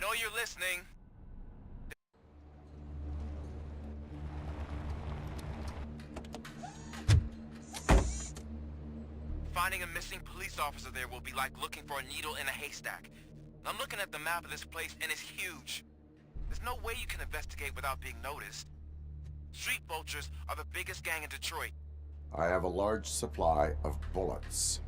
know you're listening. Finding a missing police officer there will be like looking for a needle in a haystack. I'm looking at the map of this place and it's huge. There's no way you can investigate without being noticed. Street vultures are the biggest gang in Detroit. I have a large supply of bullets.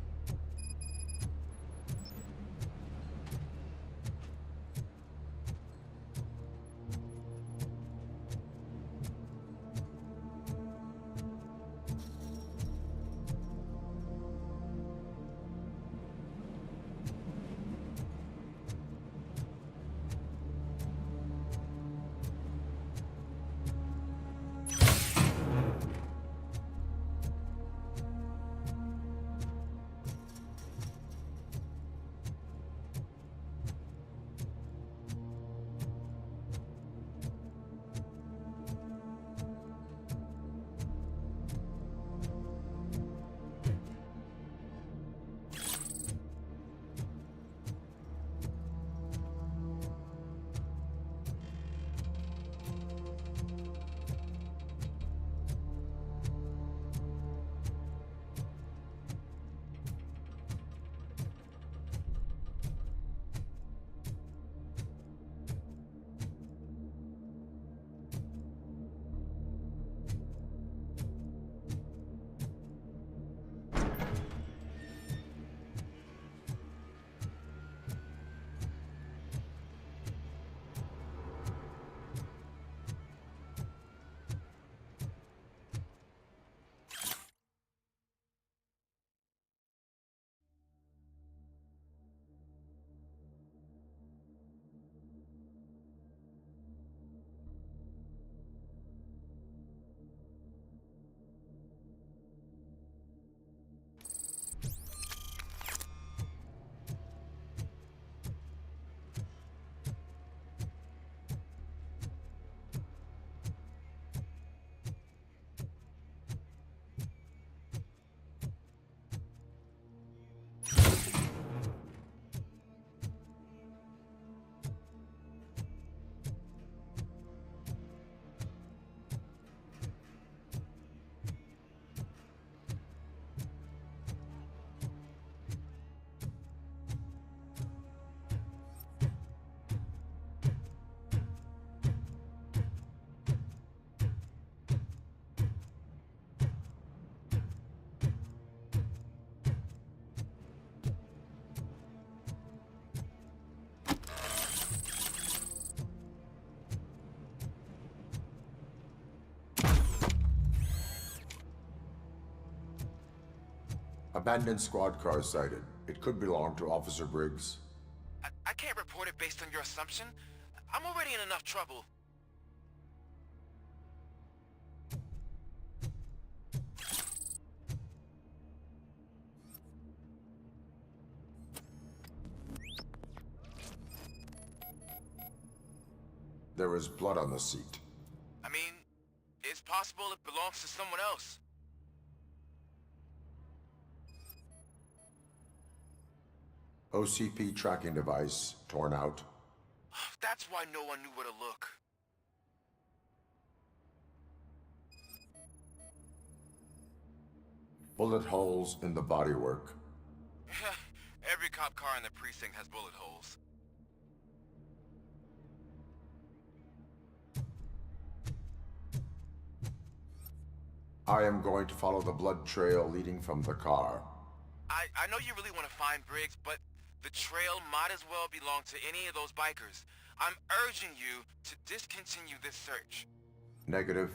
Abandoned squad car sighted. It could belong to Officer Briggs. I can't report it based on your assumption. I'm already in enough trouble. There is blood on the seat. I mean, it's possible it belongs to someone else. OCP tracking device torn out. That's why no one knew where to look. Bullet holes in the bodywork. Every cop car in the precinct has bullet holes. I am going to follow the blood trail leading from the car. I know you really want to find Briggs, but the trail might as well belong to any of those bikers. I'm urging you to discontinue this search. Negative.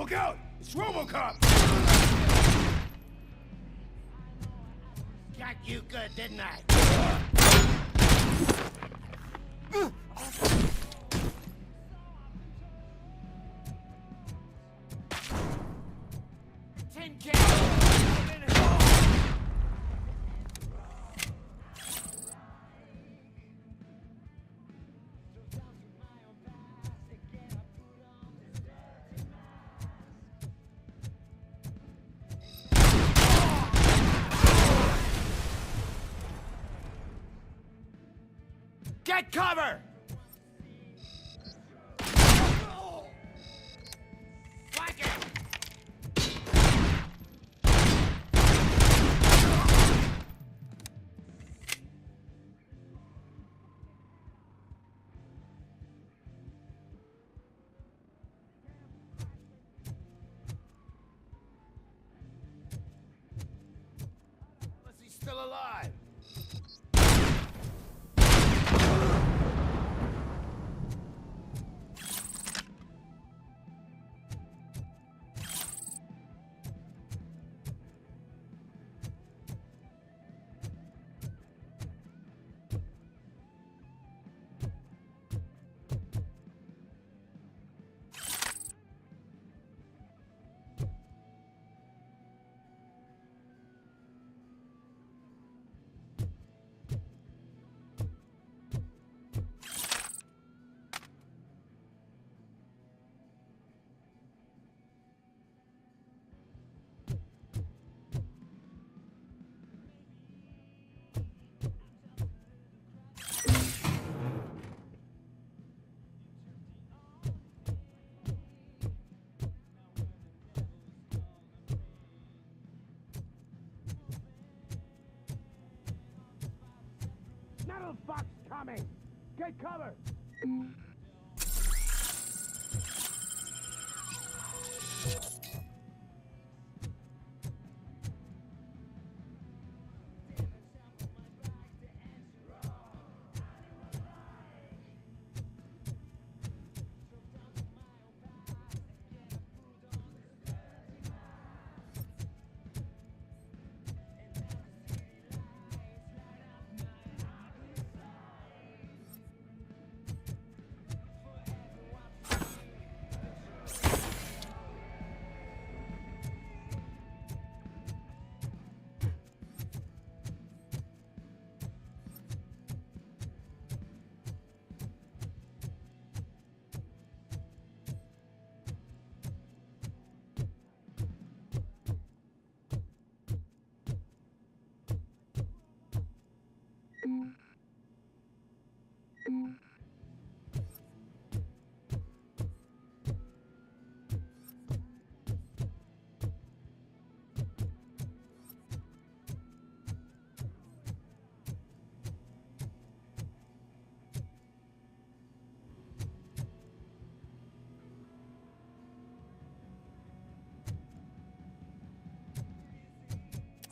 Look out! It's Robocop! Got you good, didn't I? Get cover! Flank it! Unless he's still alive. Metal box coming! Get cover!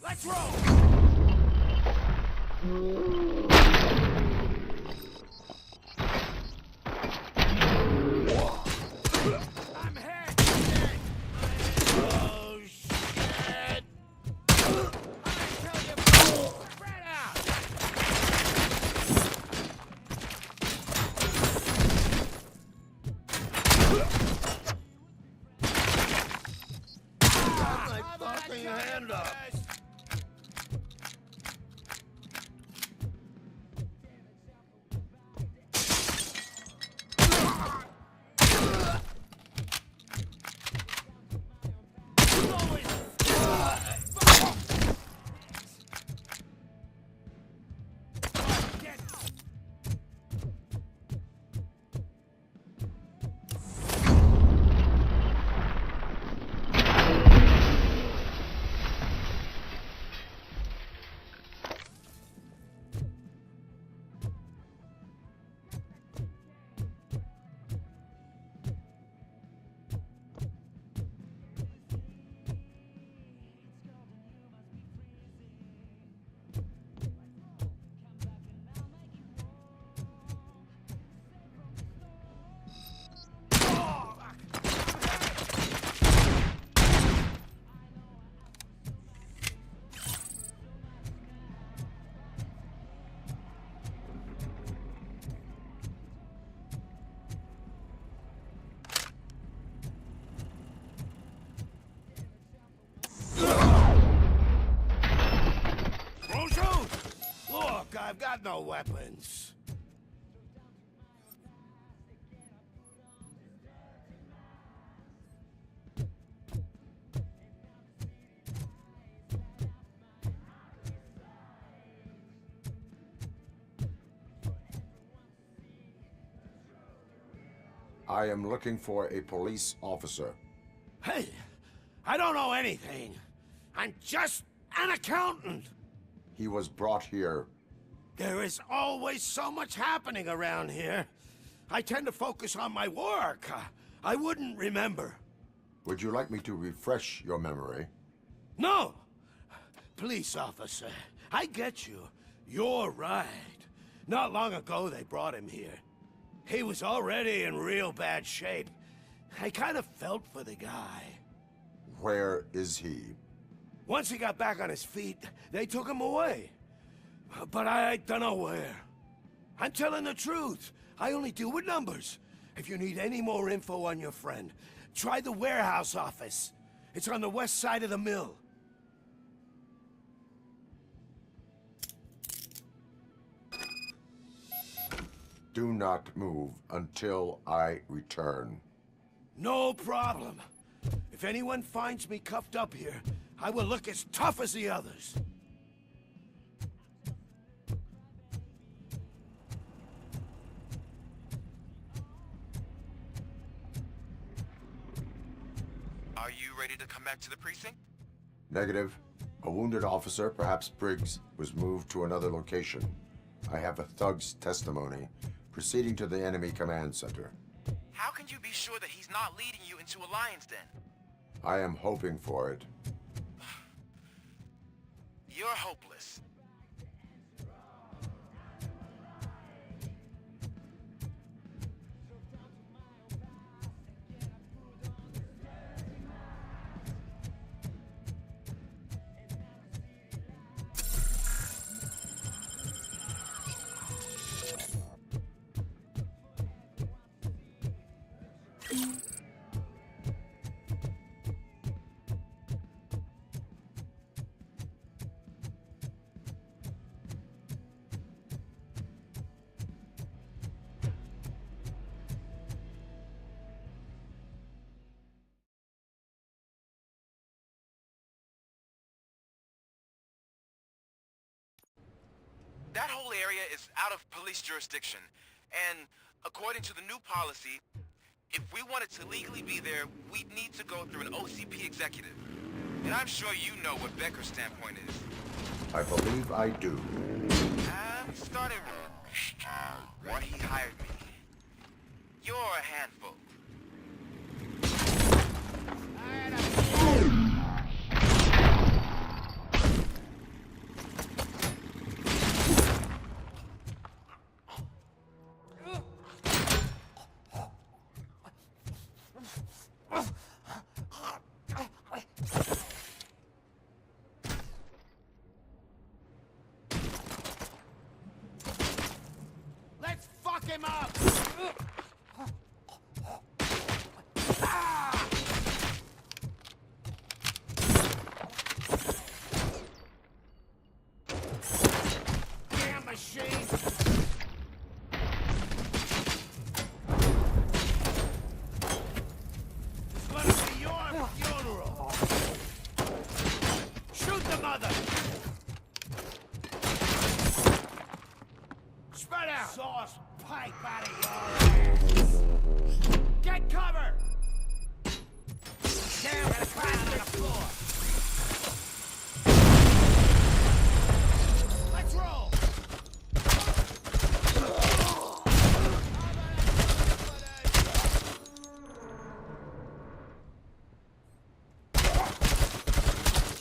Let's roll! I'm hit! Oh, shit! I tell you, spread out! Got my fucking hand up! got no weapons. I am looking for a police officer. Hey, I don't know anything. I'm just an accountant. He was brought here. There is always so much happening around here. I tend to focus on my work. I wouldn't remember. Would you like me to refresh your memory? No! Police officer, I get you. You're right. Not long ago they brought him here. He was already in real bad shape. I kind of felt for the guy. Where is he? Once he got back on his feet, they took him away. But I don't know where. I'm telling the truth. I only deal with numbers. If you need any more info on your friend, try the warehouse office. It's on the west side of the mill. Do not move until I return. No problem. If anyone finds me cuffed up here, I will look as tough as the others. Are you ready to come back to the precinct? Negative. A wounded officer, perhaps Briggs, was moved to another location. I have a thug's testimony, proceeding to the enemy command center. How can you be sure that he's not leading you into a lion's den? I am hoping for it. You're hopeless. That whole area is out of police jurisdiction, and according to the new policy, if we wanted to legally be there, we'd need to go through an OCP executive. And I'm sure you know what Becker's standpoint is. I believe I do. I'm starting why he hired me. You're a handful. Let's fuck him up! Damn machine! It's gonna be your funeral! Shoot the mother! Spread out! Sauce pipe out of your ass! Get cover! Damn, it's flat on the floor! Let's roll!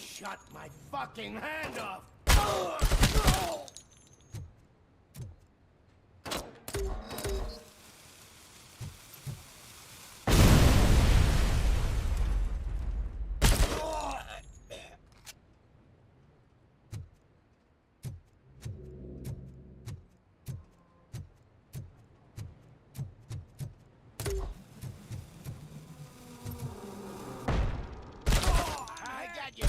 Shut my fucking hand off! I got you!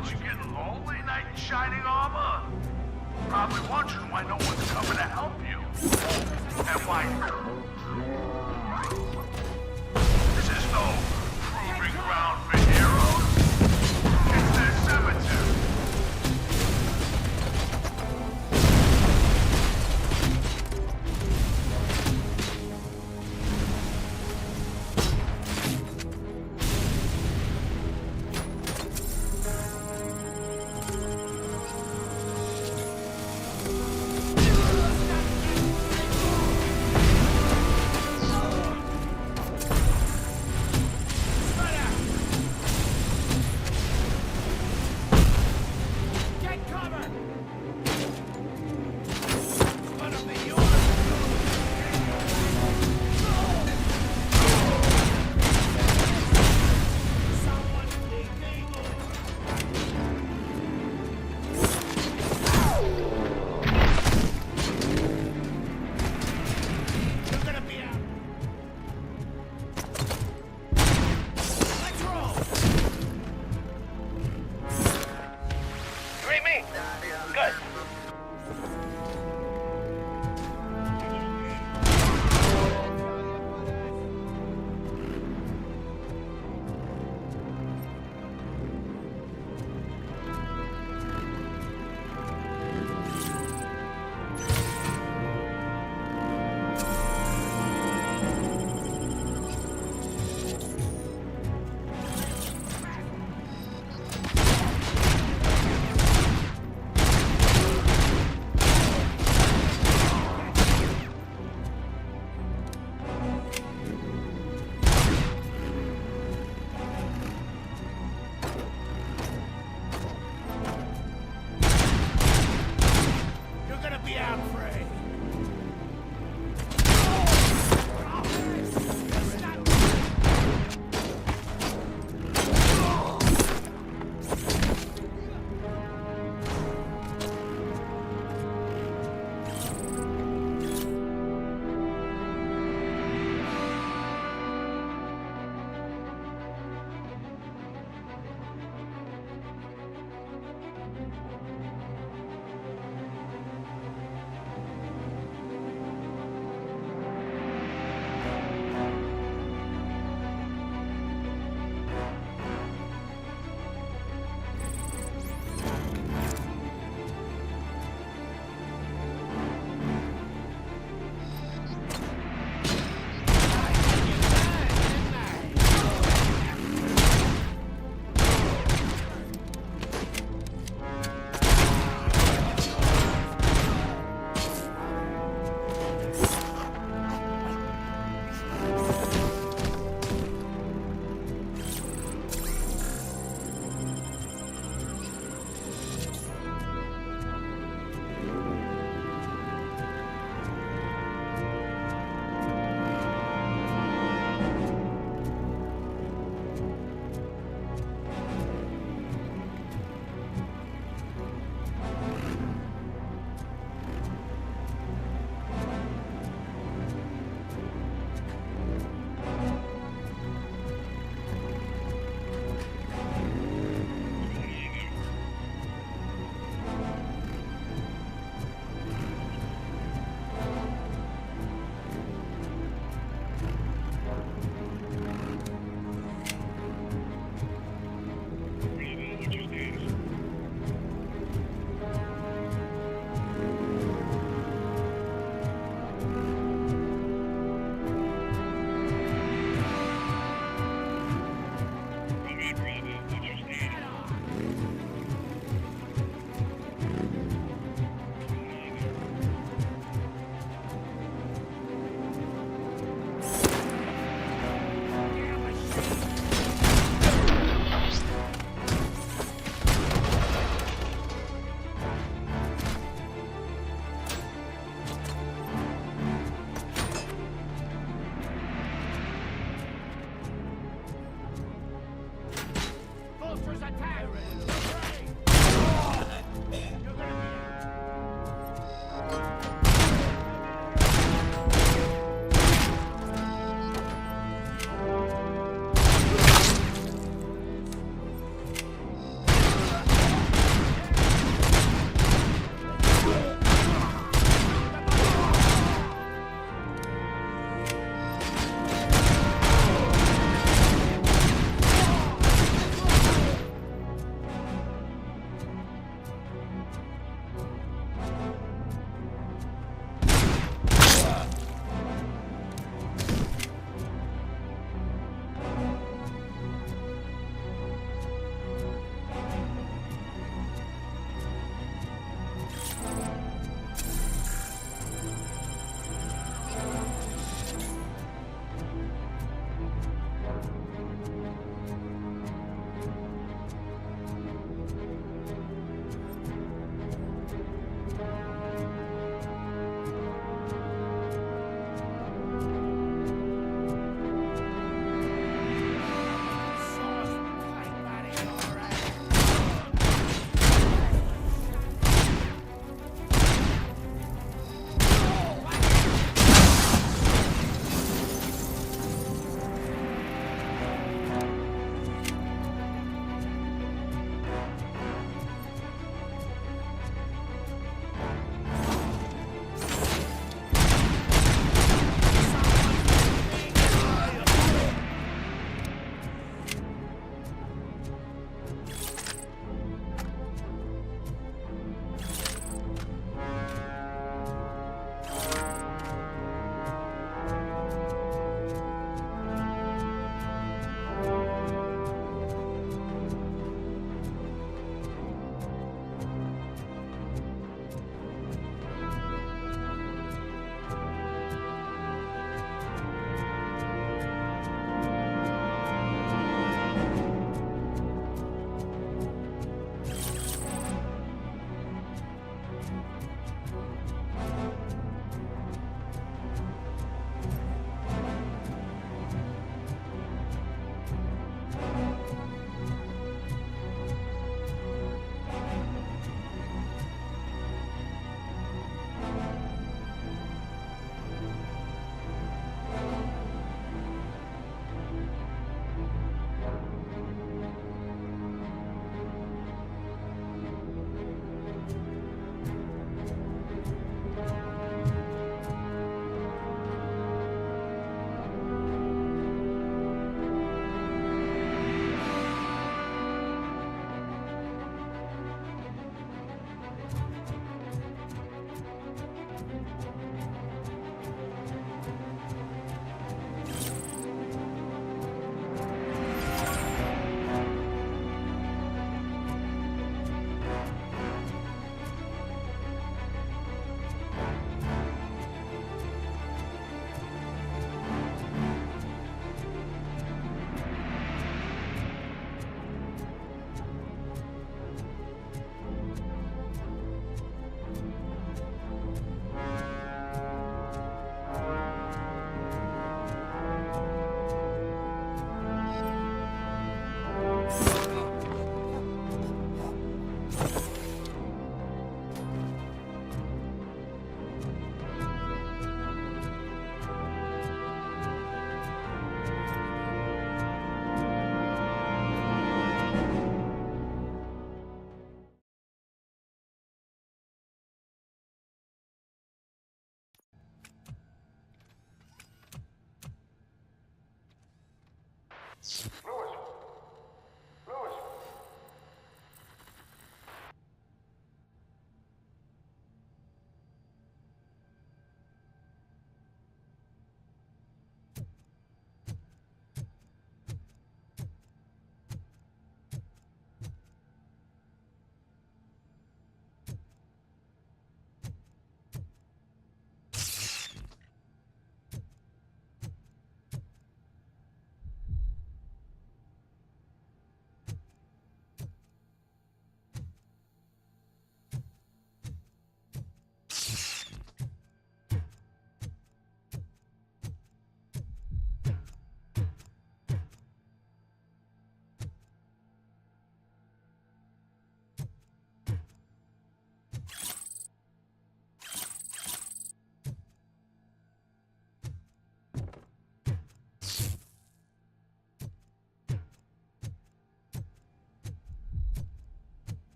Aren't you getting lonely, knight in shining armor? Probably wondering why no one's coming to help you. And why... This is no proving ground for heroes. It's their cemetery.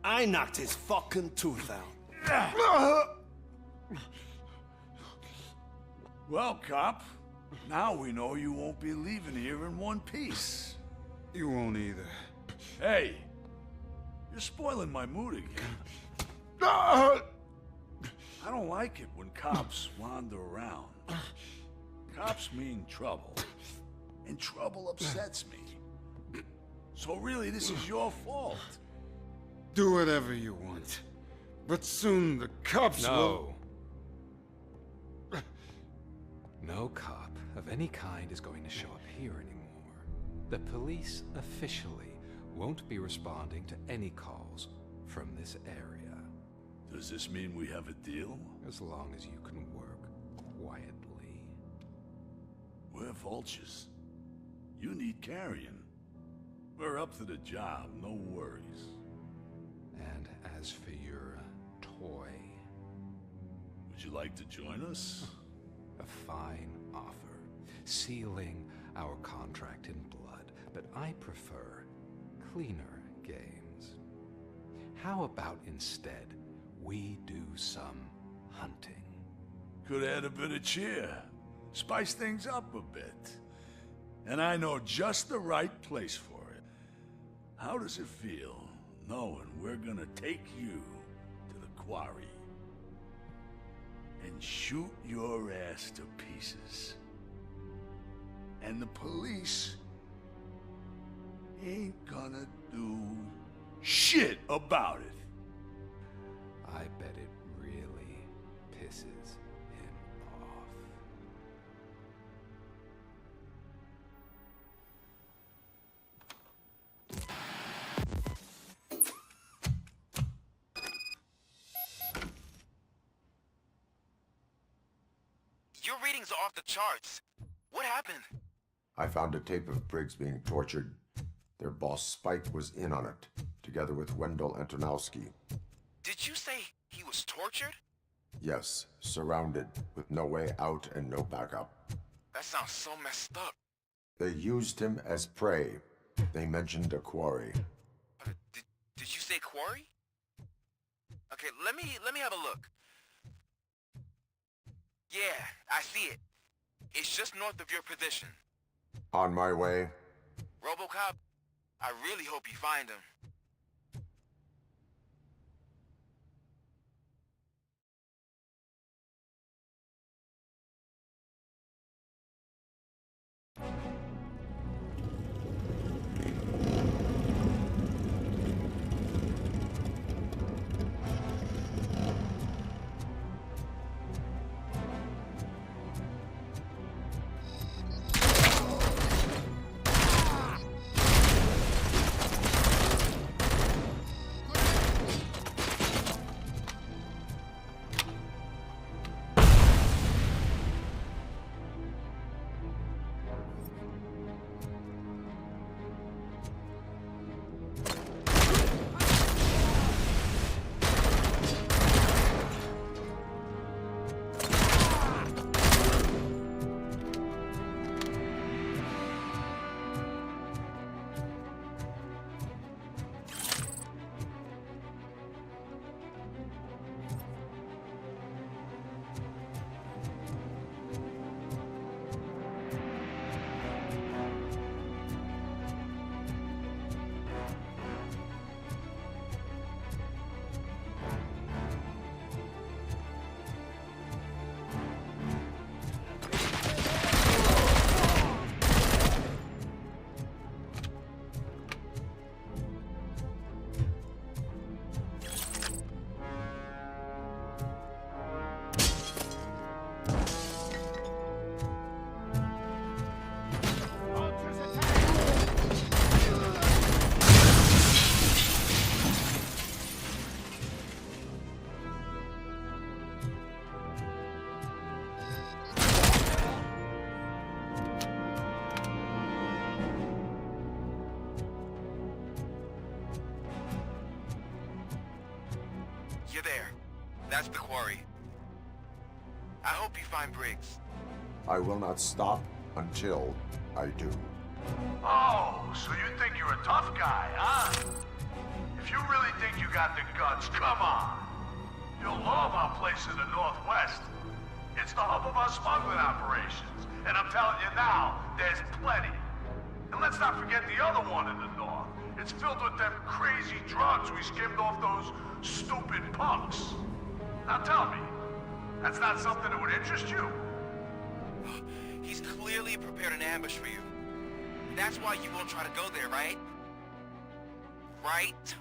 I knocked his fucking tooth out. Well, cop, now we know you won't be leaving here in one piece. You won't either. Hey, you're spoiling my mood again. I don't like it when cops wander around. Cops mean trouble, and trouble upsets me. So really, this is your fault. Do whatever you want. But soon the cops will... No cop of any kind is going to show up here anymore. The police officially won't be responding to any calls from this area. Does this mean we have a deal? As long as you can work quietly. We're vultures. You need carrion. We're up to the job, no worries. And as for your toy, Would you like to join us? a fine offer, sealing our contract in blood, but I prefer cleaner games. How about instead we do some hunting? Could add a bit of cheer. Spice things up a bit. And I know just the right place for it. How does it feel knowing we're gonna take you to the quarry and shoot your ass to pieces? And the police ain't gonna do shit about it. I bet it really pisses him off. Your readings are off the charts. What happened? I found a tape of Briggs being tortured. Their boss Spike was in on it, together with Wendell Antonowski. Did you say he was tortured? Yes, surrounded, with no way out and no backup. That sounds so messed up. They used him as prey. They mentioned a quarry. Did you say quarry? Okay, let me have a look. Yeah, I see it. It's just north of your position. On my way. Robocop, I really hope you find him. You're there. That's the quarry. I hope you find Briggs. I will not stop until I do. Oh, so you think you're a tough guy, huh? If you really think you got the guts, come on. You'll love our place in the Northwest. It's the hub of our smuggling operations. And I'm telling you now, there's plenty. And let's not forget the other one in the north. It's filled with them crazy drugs we skimmed off those stupid punks. Now tell me, that's not something that would interest you? He's clearly prepared an ambush for you. That's why you won't try to go there, right? Right?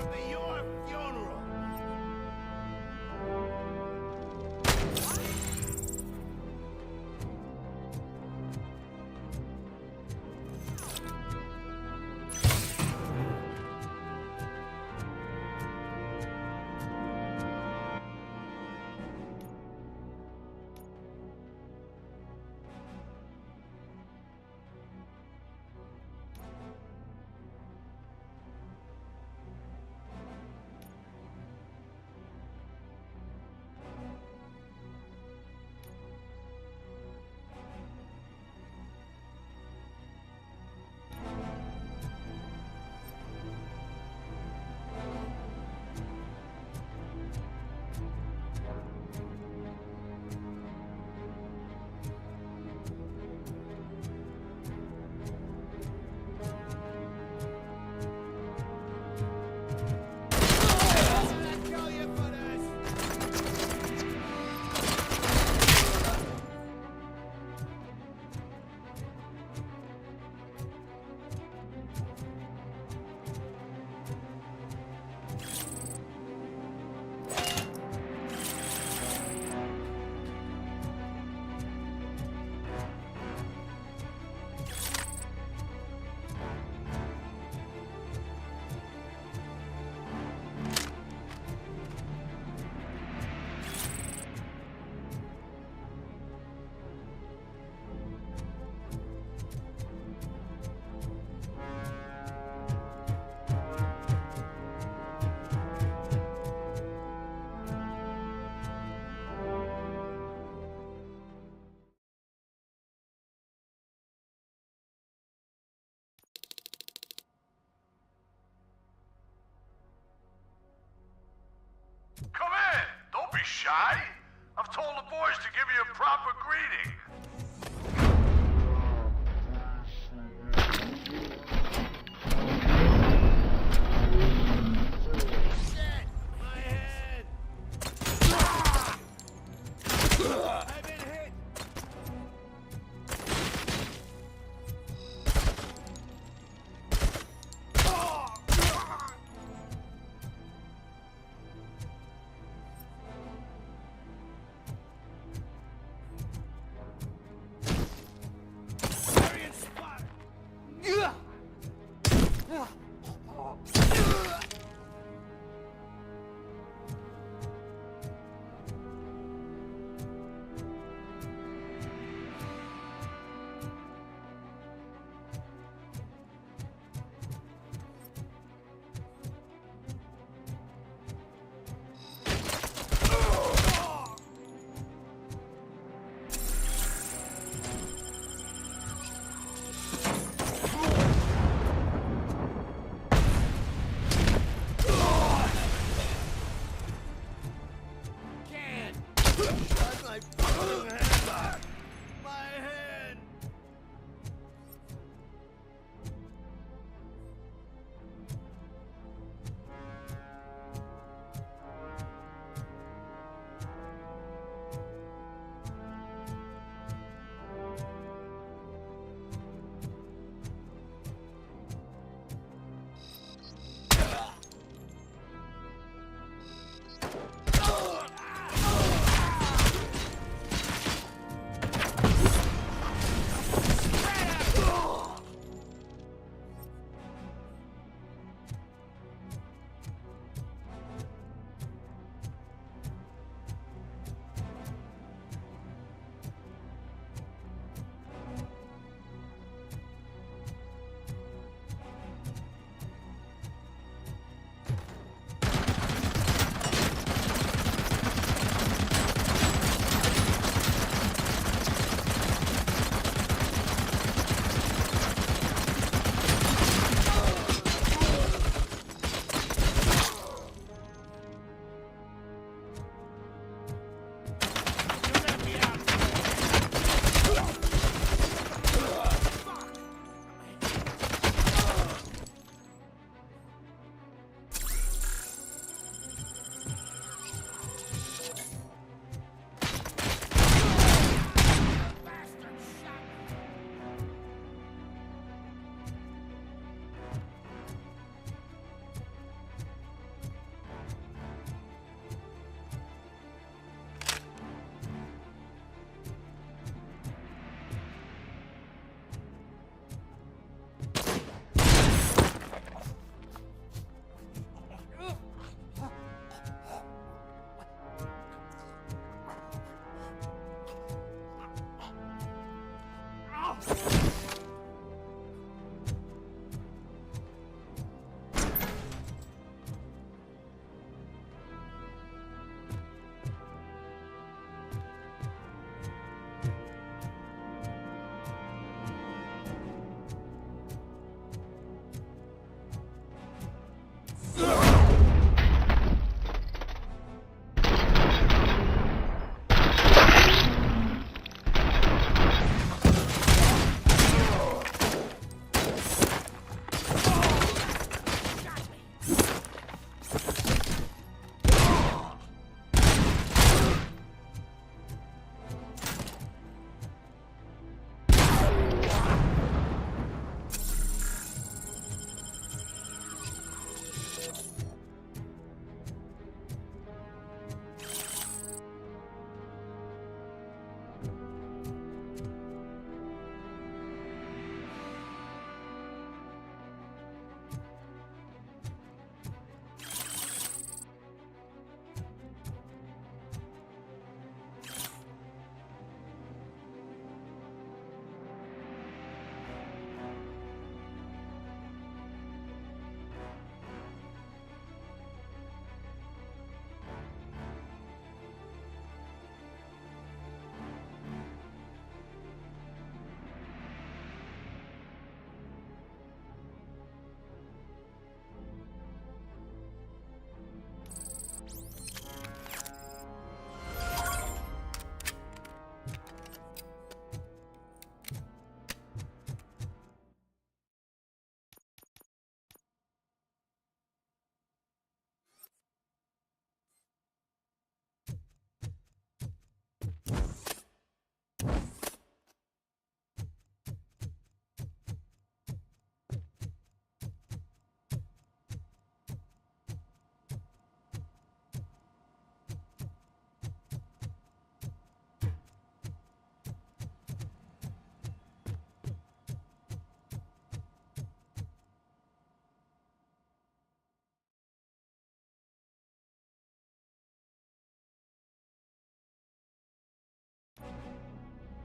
come to your funeral. Come in! Don't be shy! I've told the boys to give you a proper greeting. Shit! My head! I've been hit!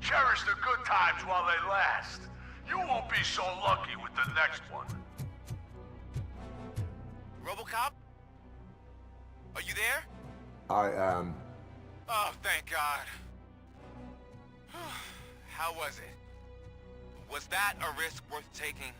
Cherish the good times while they last. You won't be so lucky with the next one. Robocop? Are you there? I am. Oh, thank God. How was it? Was that a risk worth taking?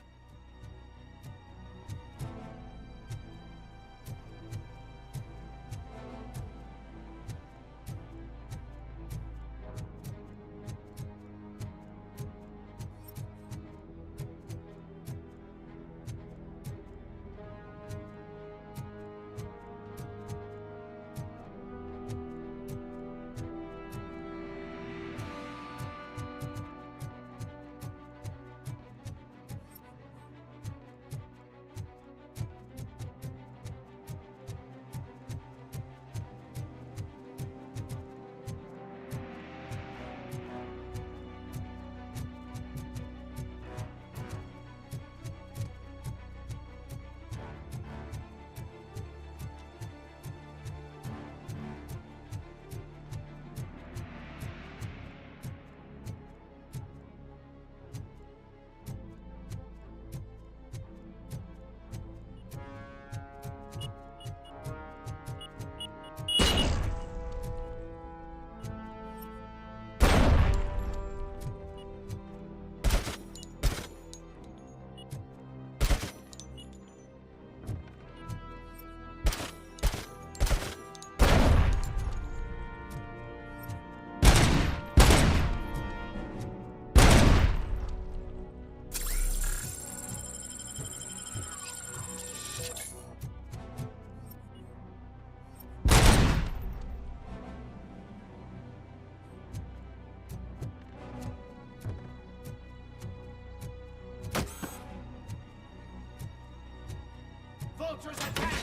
Vultures attack!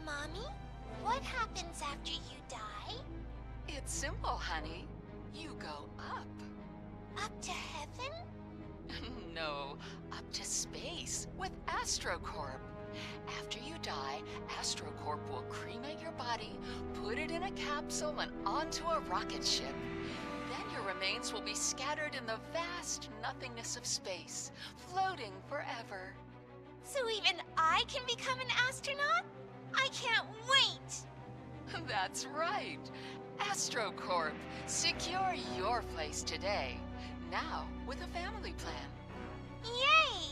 Mommy, what happens after you die? It's simple, honey. You go up. Up to heaven? No, up to space with AstroCorp. After you die, AstroCorp will cremate your body, put it in a capsule and onto a rocket ship. Then your remains will be scattered in the vast nothingness of space, floating forever. So even I can become an astronaut? I can't wait! That's right. AstroCorp. Secure your place today. Now with a family plan. Yay!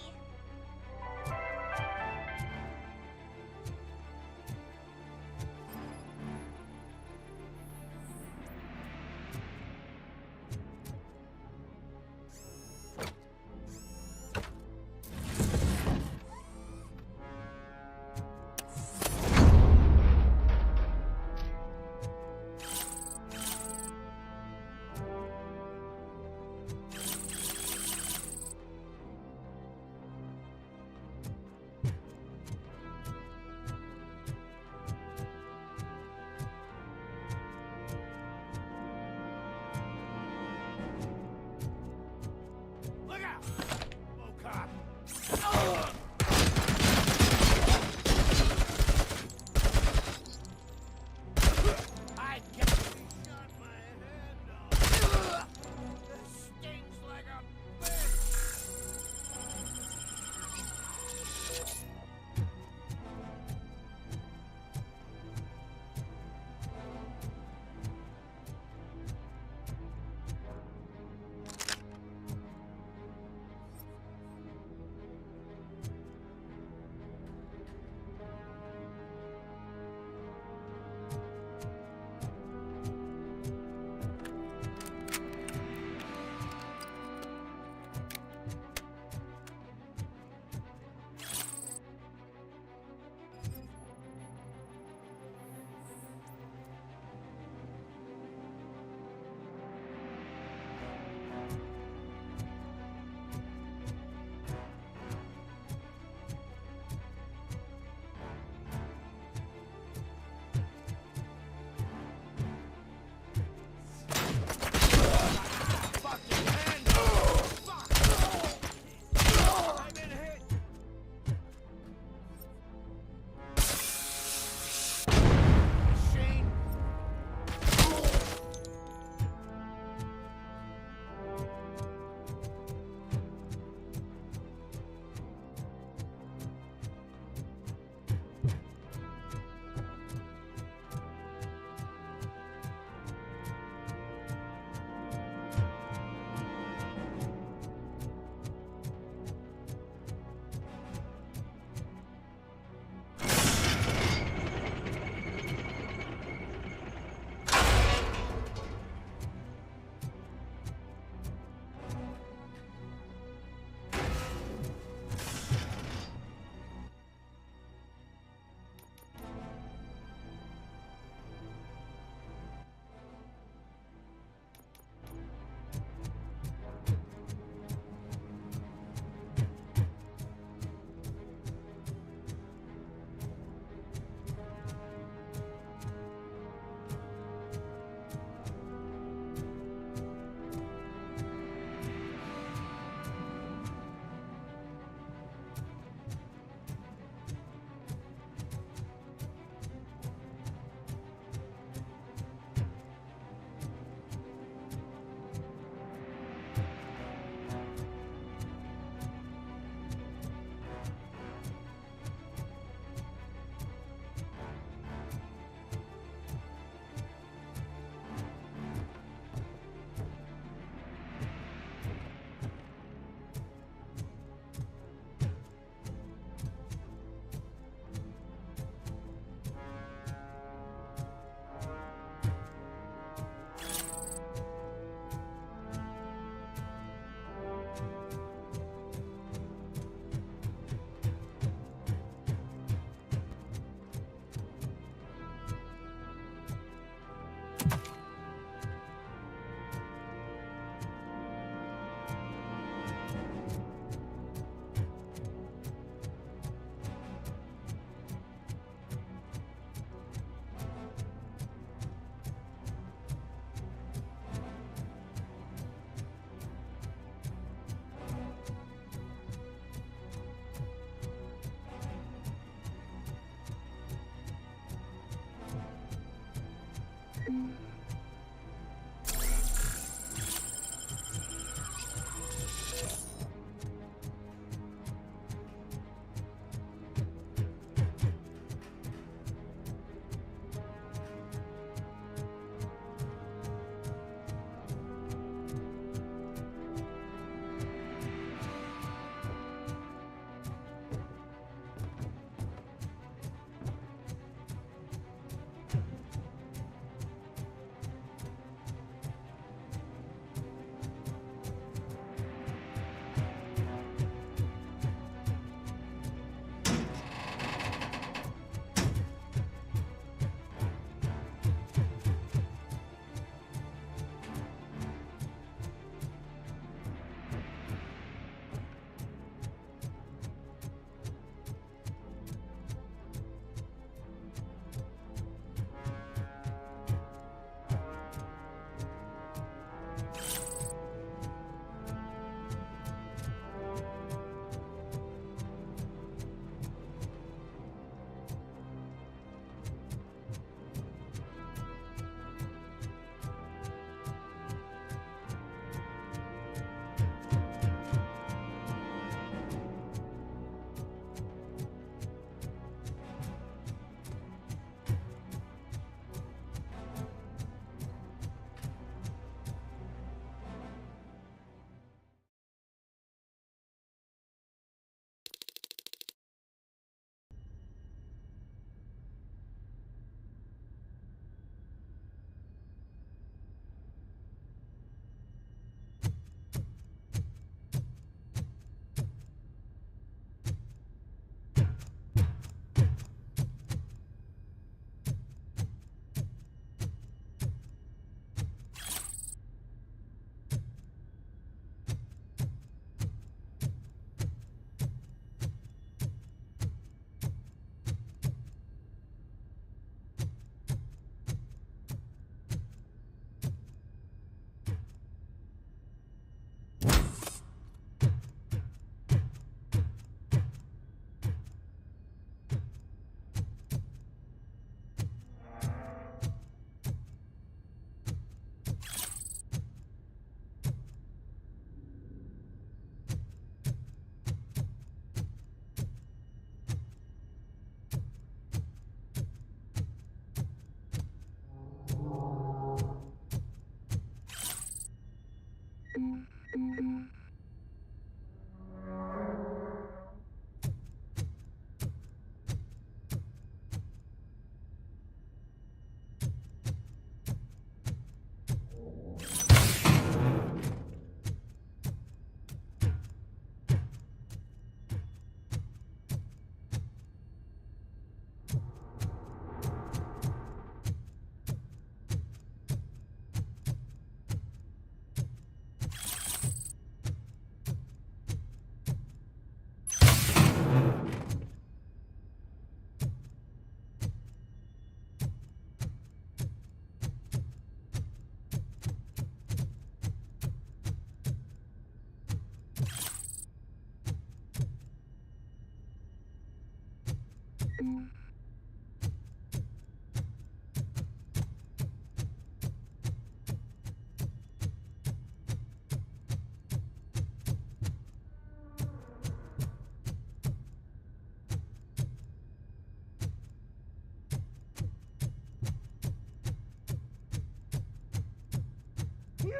You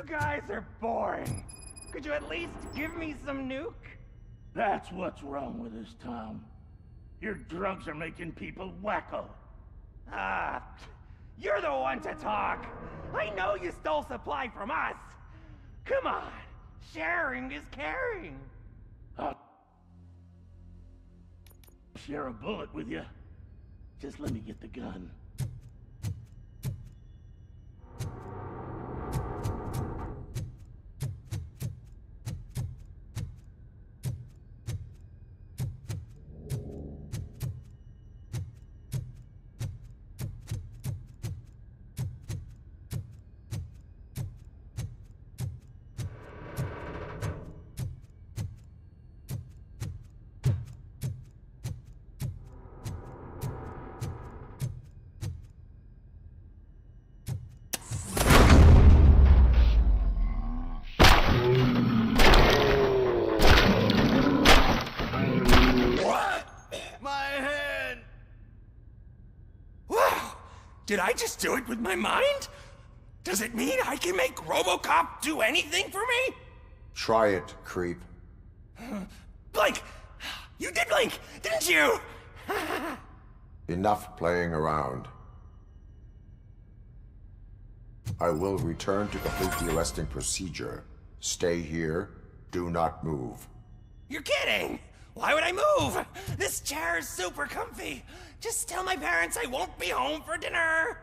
guys are boring. Could you at least give me some nuke? That's what's wrong with this town. Your drugs are making people wacko. Ah, you're the one to talk. I know you stole supply from us. Come on, sharing is caring. I'll share a bullet with you. Just let me get the gun. Did I just do it with my mind? Does it mean I can make Robocop do anything for me? Try it, creep. Blink! You did blink, didn't you? Enough playing around. I will return to complete the arresting procedure. Stay here. Do not move. You're kidding! Why would I move? This chair is super comfy. Just tell my parents I won't be home for dinner.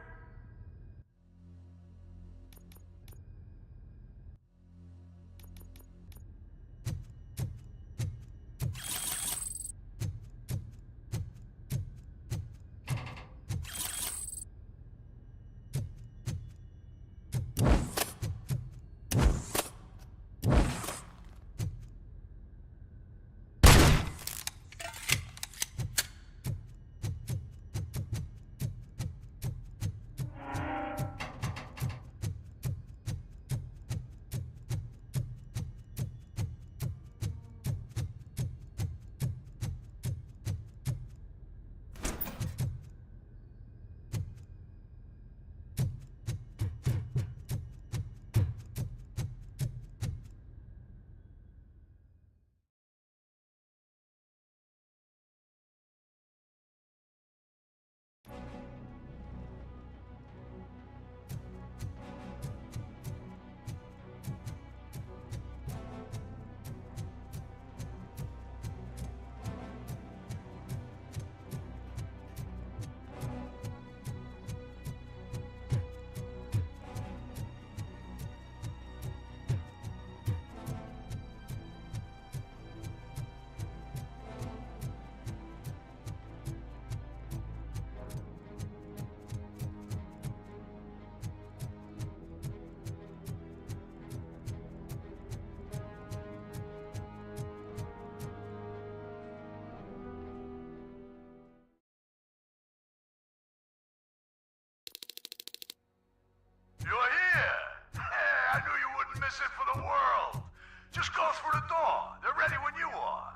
You're here! I knew you wouldn't miss it for the world. Just go through the door. They're ready when you are.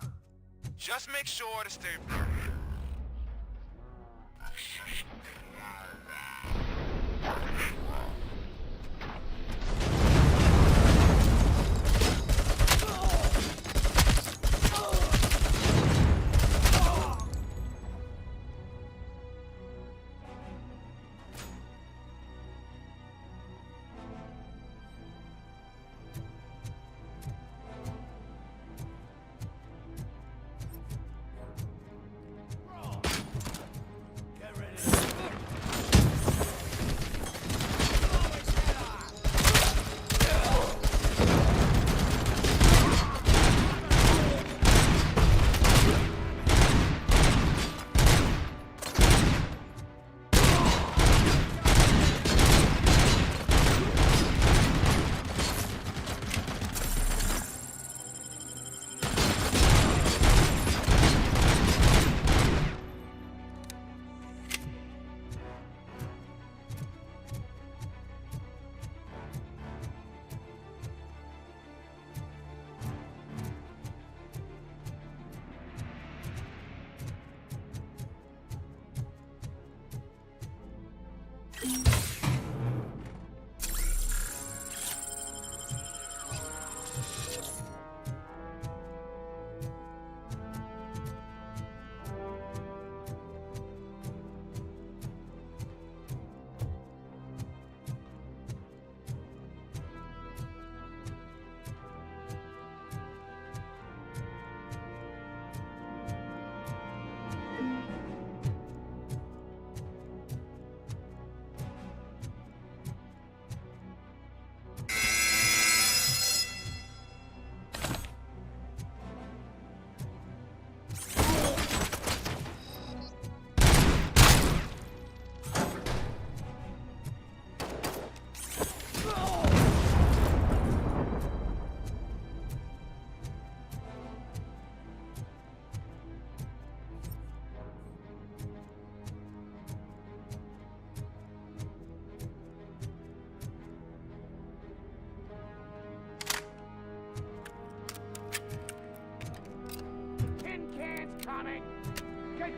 Just make sure to stay... Get ready.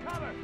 Cover!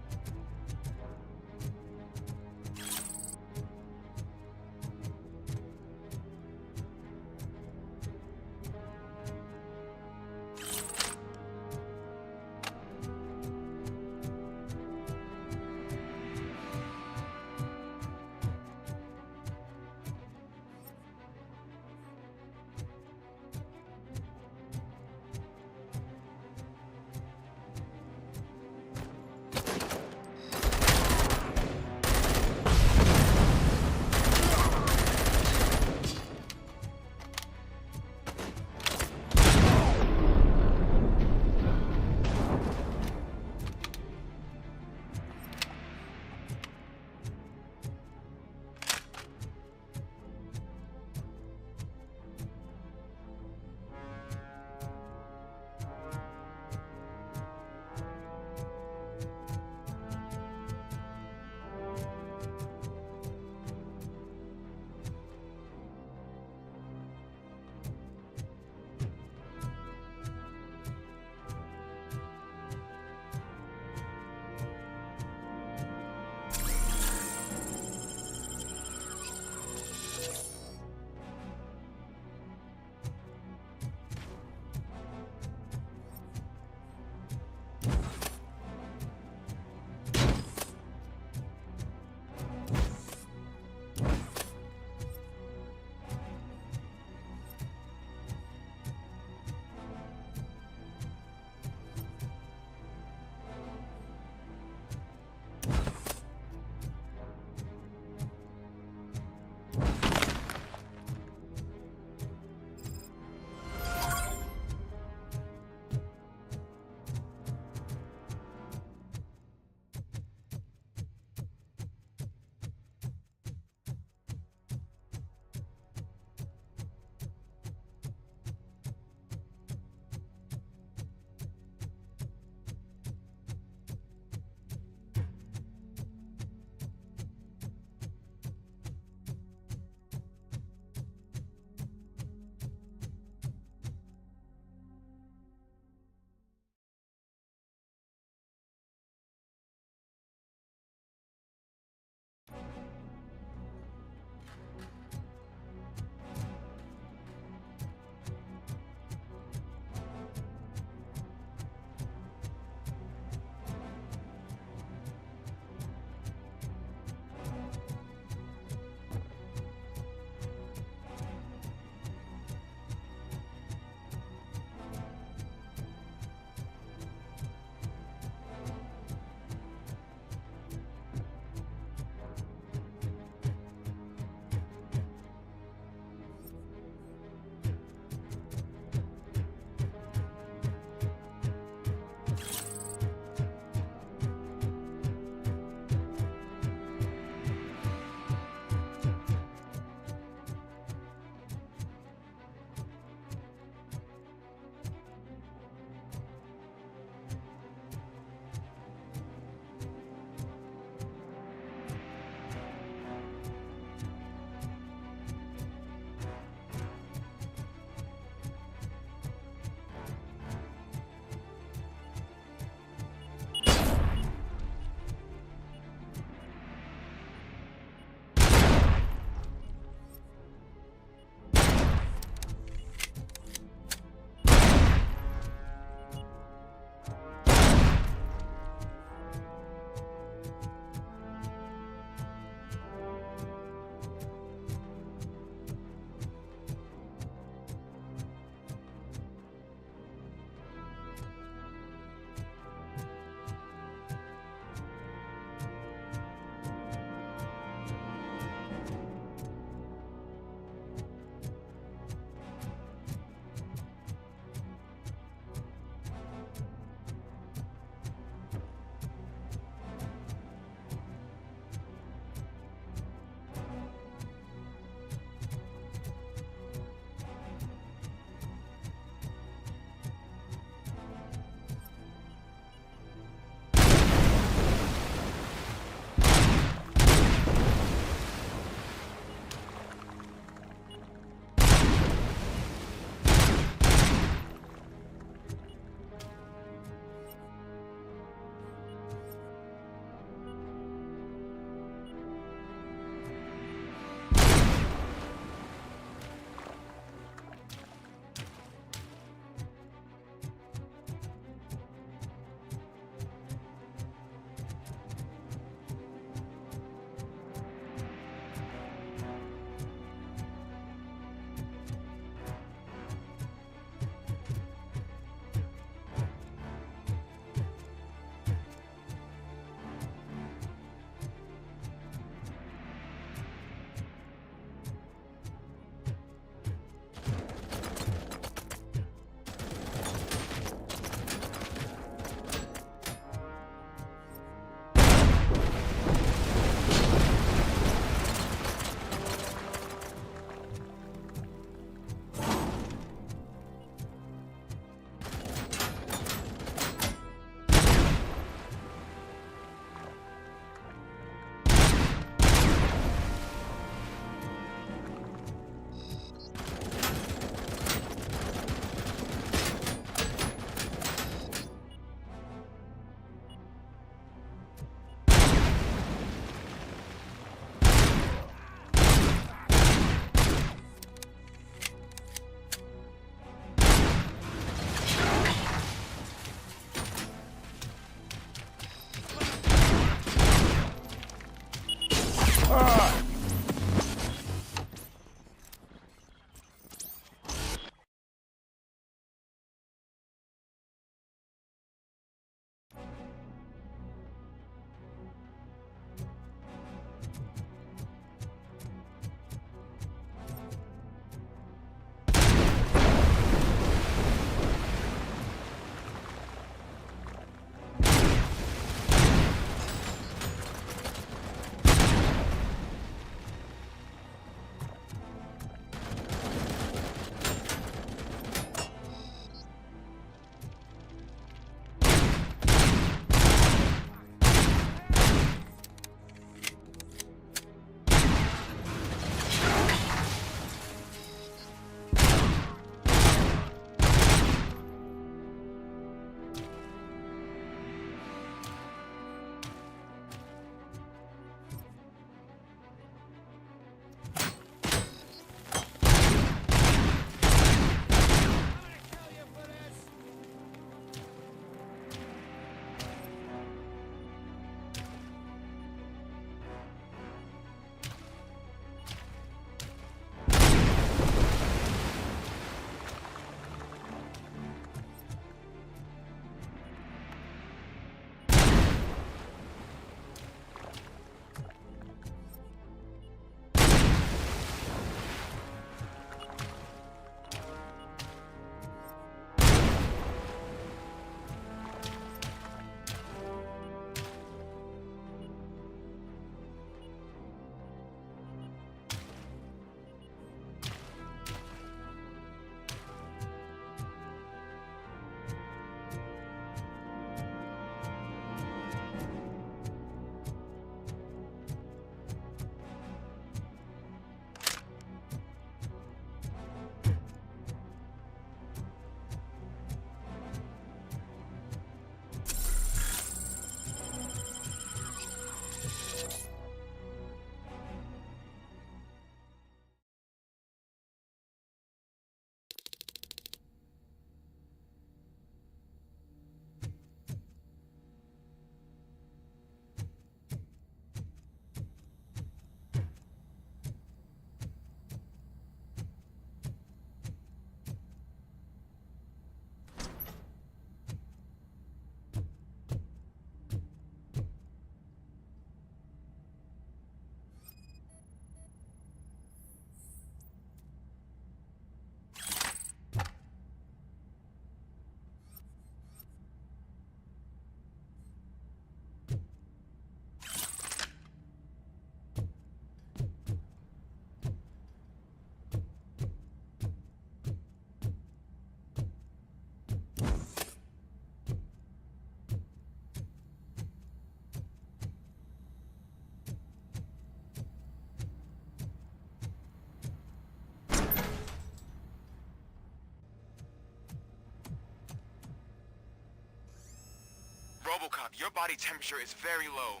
Robocop, your body temperature is very low.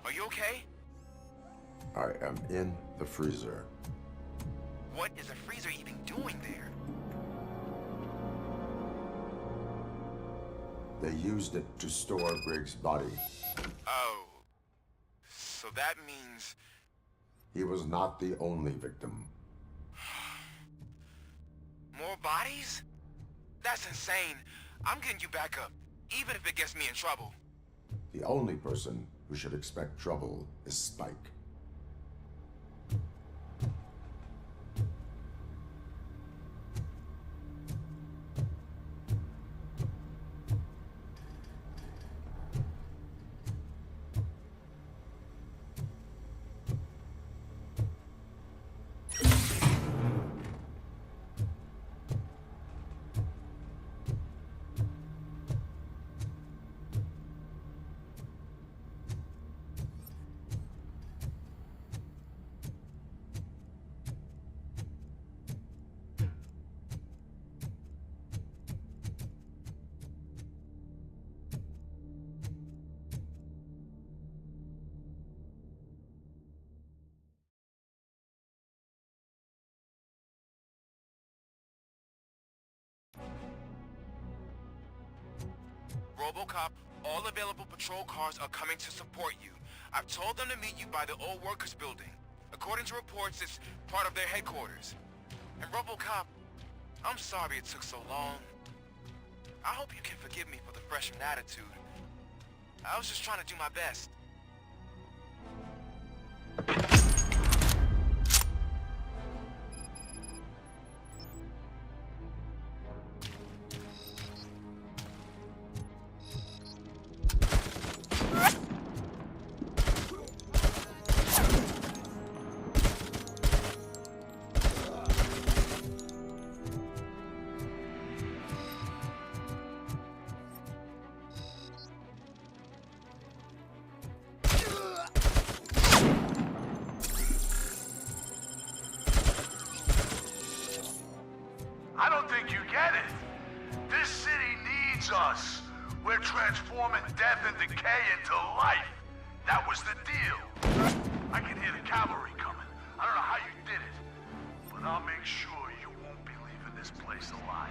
Are you okay? I am in the freezer. What is a freezer even doing there? They used it to store Briggs' body. Oh. So that means... He was not the only victim. More bodies? That's insane. I'm getting you back up, even if it gets me in trouble. The only person who should expect trouble is Spike. Robocop, all available patrol cars are coming to support you. I've told them to meet you by the old workers building. According to reports, it's part of their headquarters. And Robocop, I'm sorry it took so long. I hope you can forgive me for the freshman attitude. I was just trying to do my best. I don't think you get it. This city needs us. We're transforming death and decay into life. That was the deal. I can hear the cavalry coming. I don't know how you did it, but I'll make sure you won't be leaving this place alive.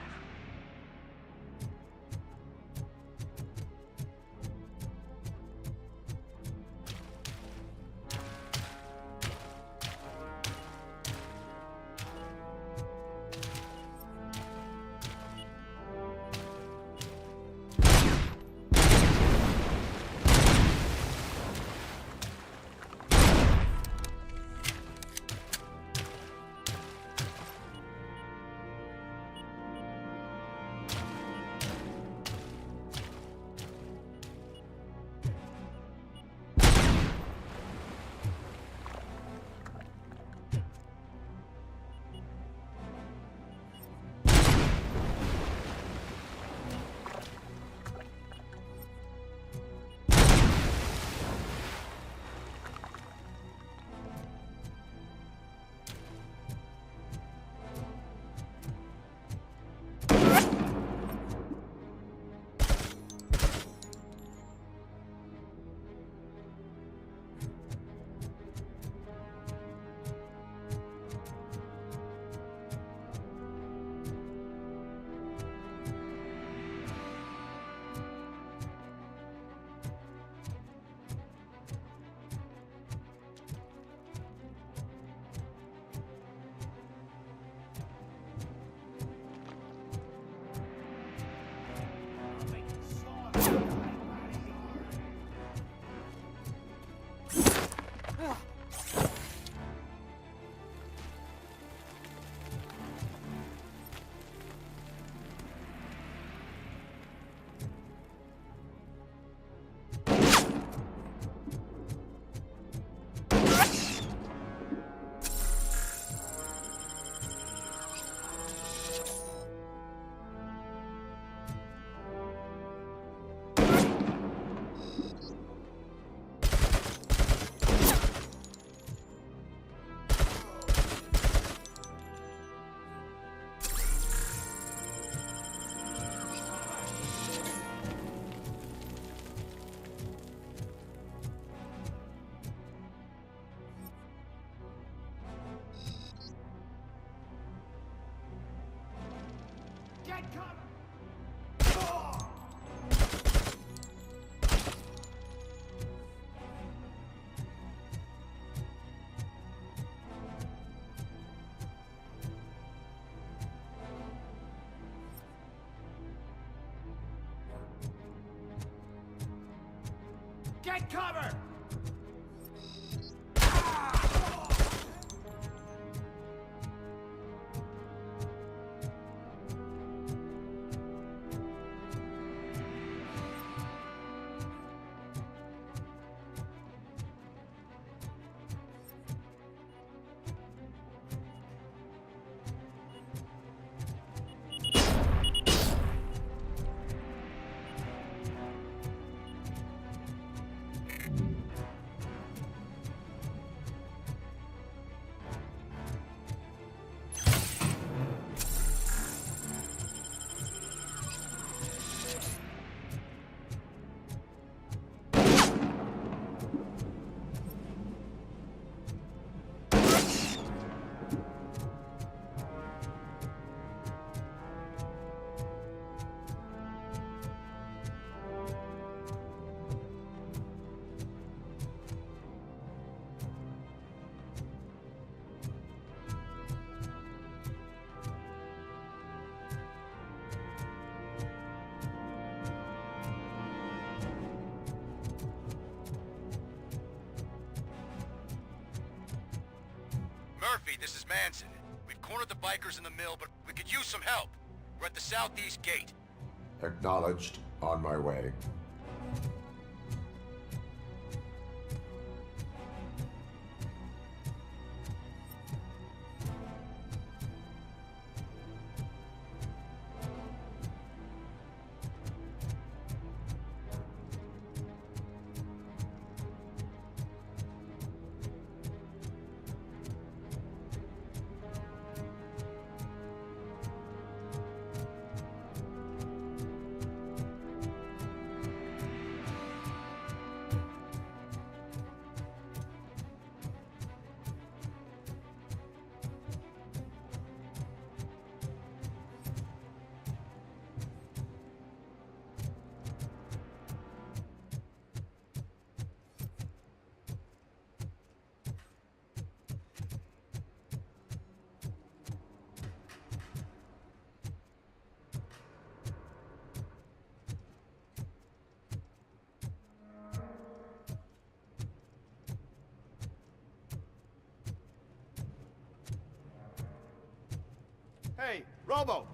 Get cover! Murphy, this is Manson. We've cornered the bikers in the mill, but we could use some help. We're at the southeast gate. Acknowledged. On my way. Hey, Robo!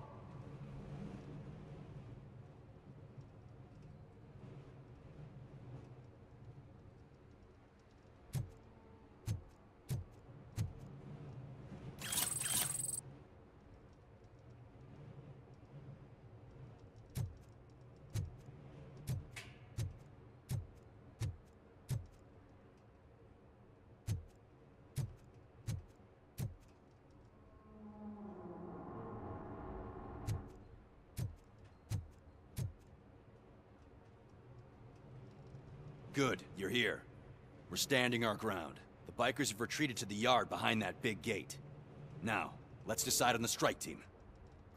Good, you're here. We're standing our ground. The bikers have retreated to the yard behind that big gate. Now, let's decide on the strike team.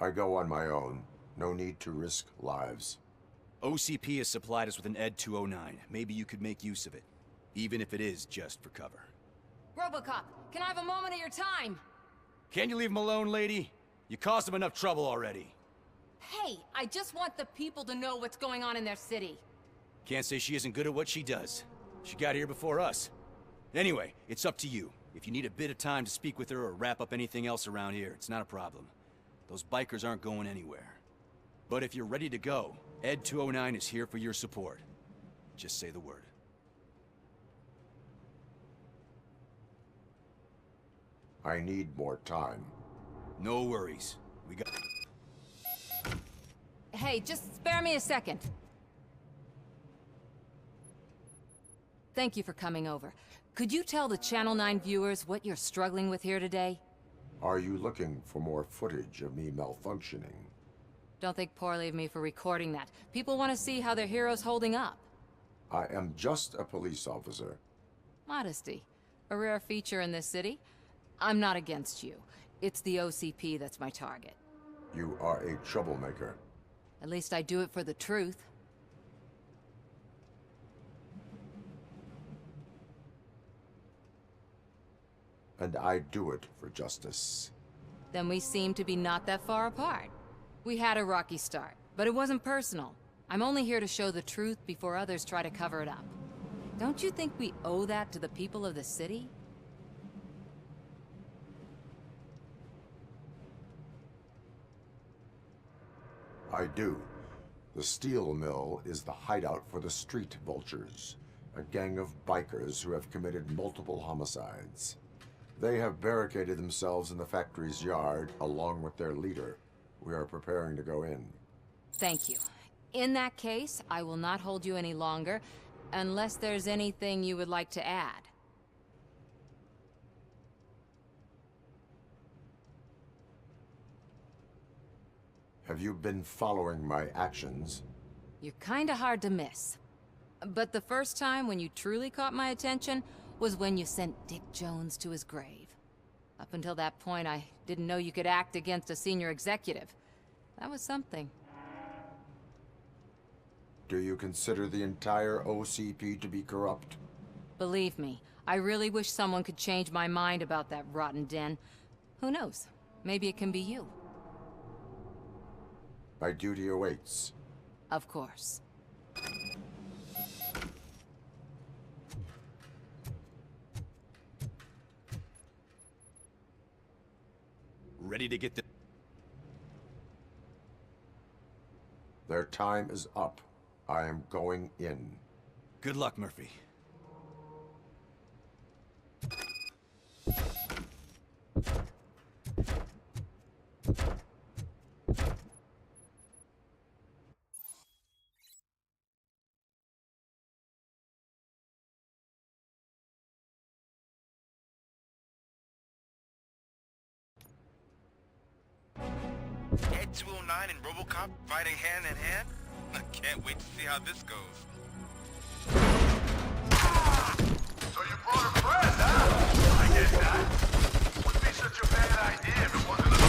I go on my own. No need to risk lives. OCP has supplied us with an ED 209. Maybe you could make use of it, even if it is just for cover. Robocop, can I have a moment of your time? Can you leave him alone, lady? You caused him enough trouble already. Hey, I just want the people to know what's going on in their city. Can't say she isn't good at what she does. She got here before us. Anyway, it's up to you. If you need a bit of time to speak with her or wrap up anything else around here, it's not a problem. Those bikers aren't going anywhere. But if you're ready to go, ED 209 is here for your support. Just say the word. I need more time. No worries. We got... Hey, just spare me a second. Thank you for coming over. Could you tell the Channel 9 viewers what you're struggling with here today? Are you looking for more footage of me malfunctioning? Don't think poorly of me for recording that. People want to see how their hero's holding up. I am just a police officer. Modesty. A rare feature in this city. I'm not against you. It's the OCP that's my target. You are a troublemaker. At least I do it for the truth. And I do it for justice. Then we seem to be not that far apart. We had a rocky start, but it wasn't personal. I'm only here to show the truth before others try to cover it up. Don't you think we owe that to the people of the city? I do. The steel mill is the hideout for the street vultures, a gang of bikers who have committed multiple homicides. They have barricaded themselves in the factory's yard, along with their leader. We are preparing to go in. Thank you. In that case, I will not hold you any longer, unless there's anything you would like to add. Have you been following my actions? You're kinda hard to miss. But the first time when you truly caught my attention was when you sent Dick Jones to his grave. Up until that point, I didn't know you could act against a senior executive. That was something. Do you consider the entire OCP to be corrupt? Believe me, I really wish someone could change my mind about that rotten den. Who knows? Maybe it can be you. My duty awaits. Of course. Ready to get the... Their time is up. I am going in. Good luck, Murphy. Ed 209 and Robocop fighting hand in hand? I can't wait to see how this goes. So you brought a friend, huh? I get that. Wouldn't be such a bad idea if it wasn't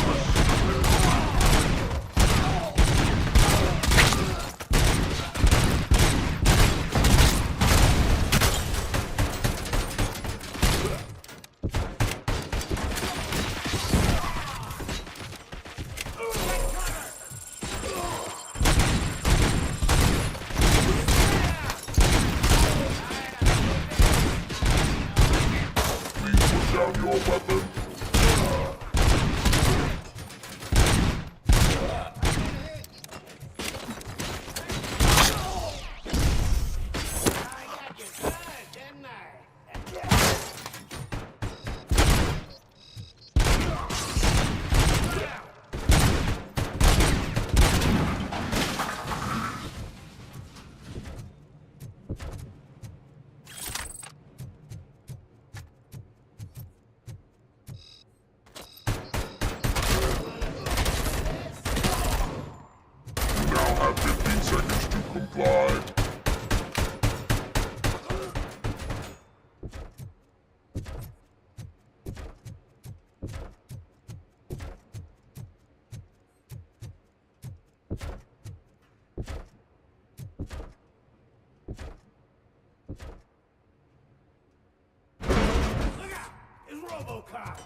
Robocop!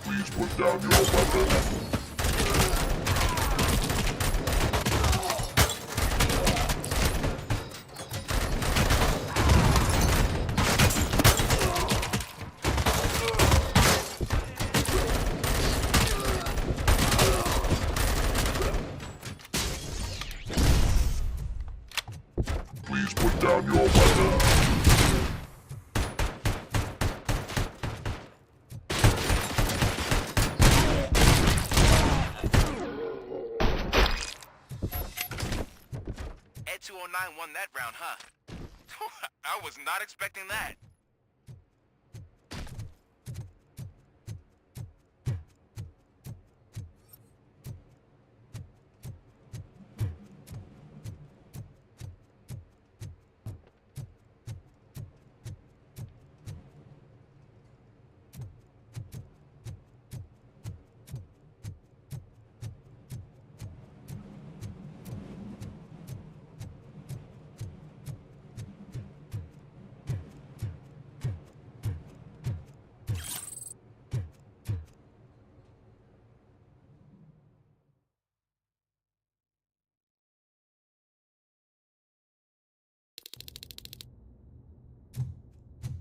Please put down your weapon. Please put down your weapon. Ed 209 won that round, huh? I was not expecting that.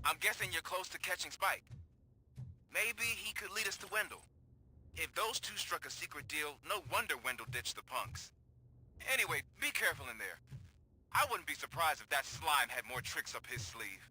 I'm guessing you're close to catching Spike. Maybe he could lead us to Wendell. If those two struck a secret deal, no wonder Wendell ditched the punks. Anyway, be careful in there. I wouldn't be surprised if that slime had more tricks up his sleeve.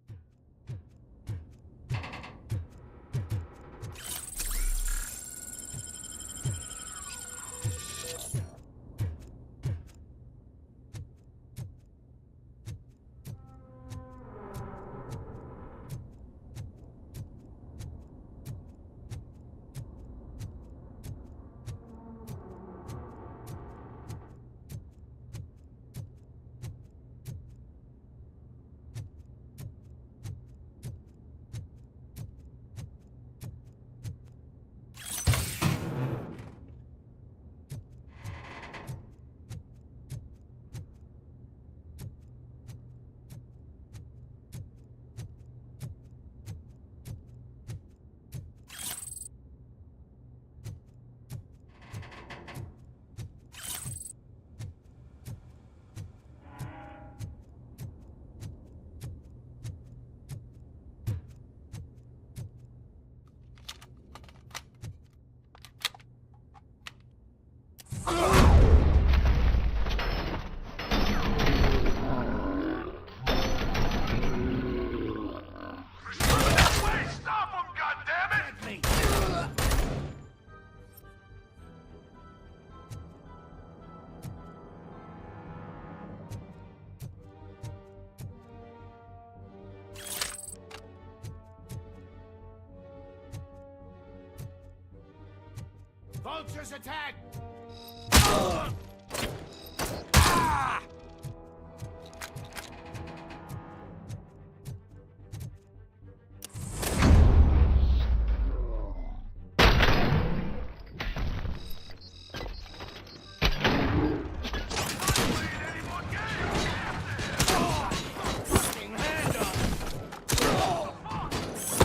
Vultures attack!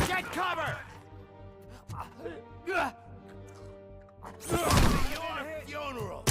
Get cover! Your funeral!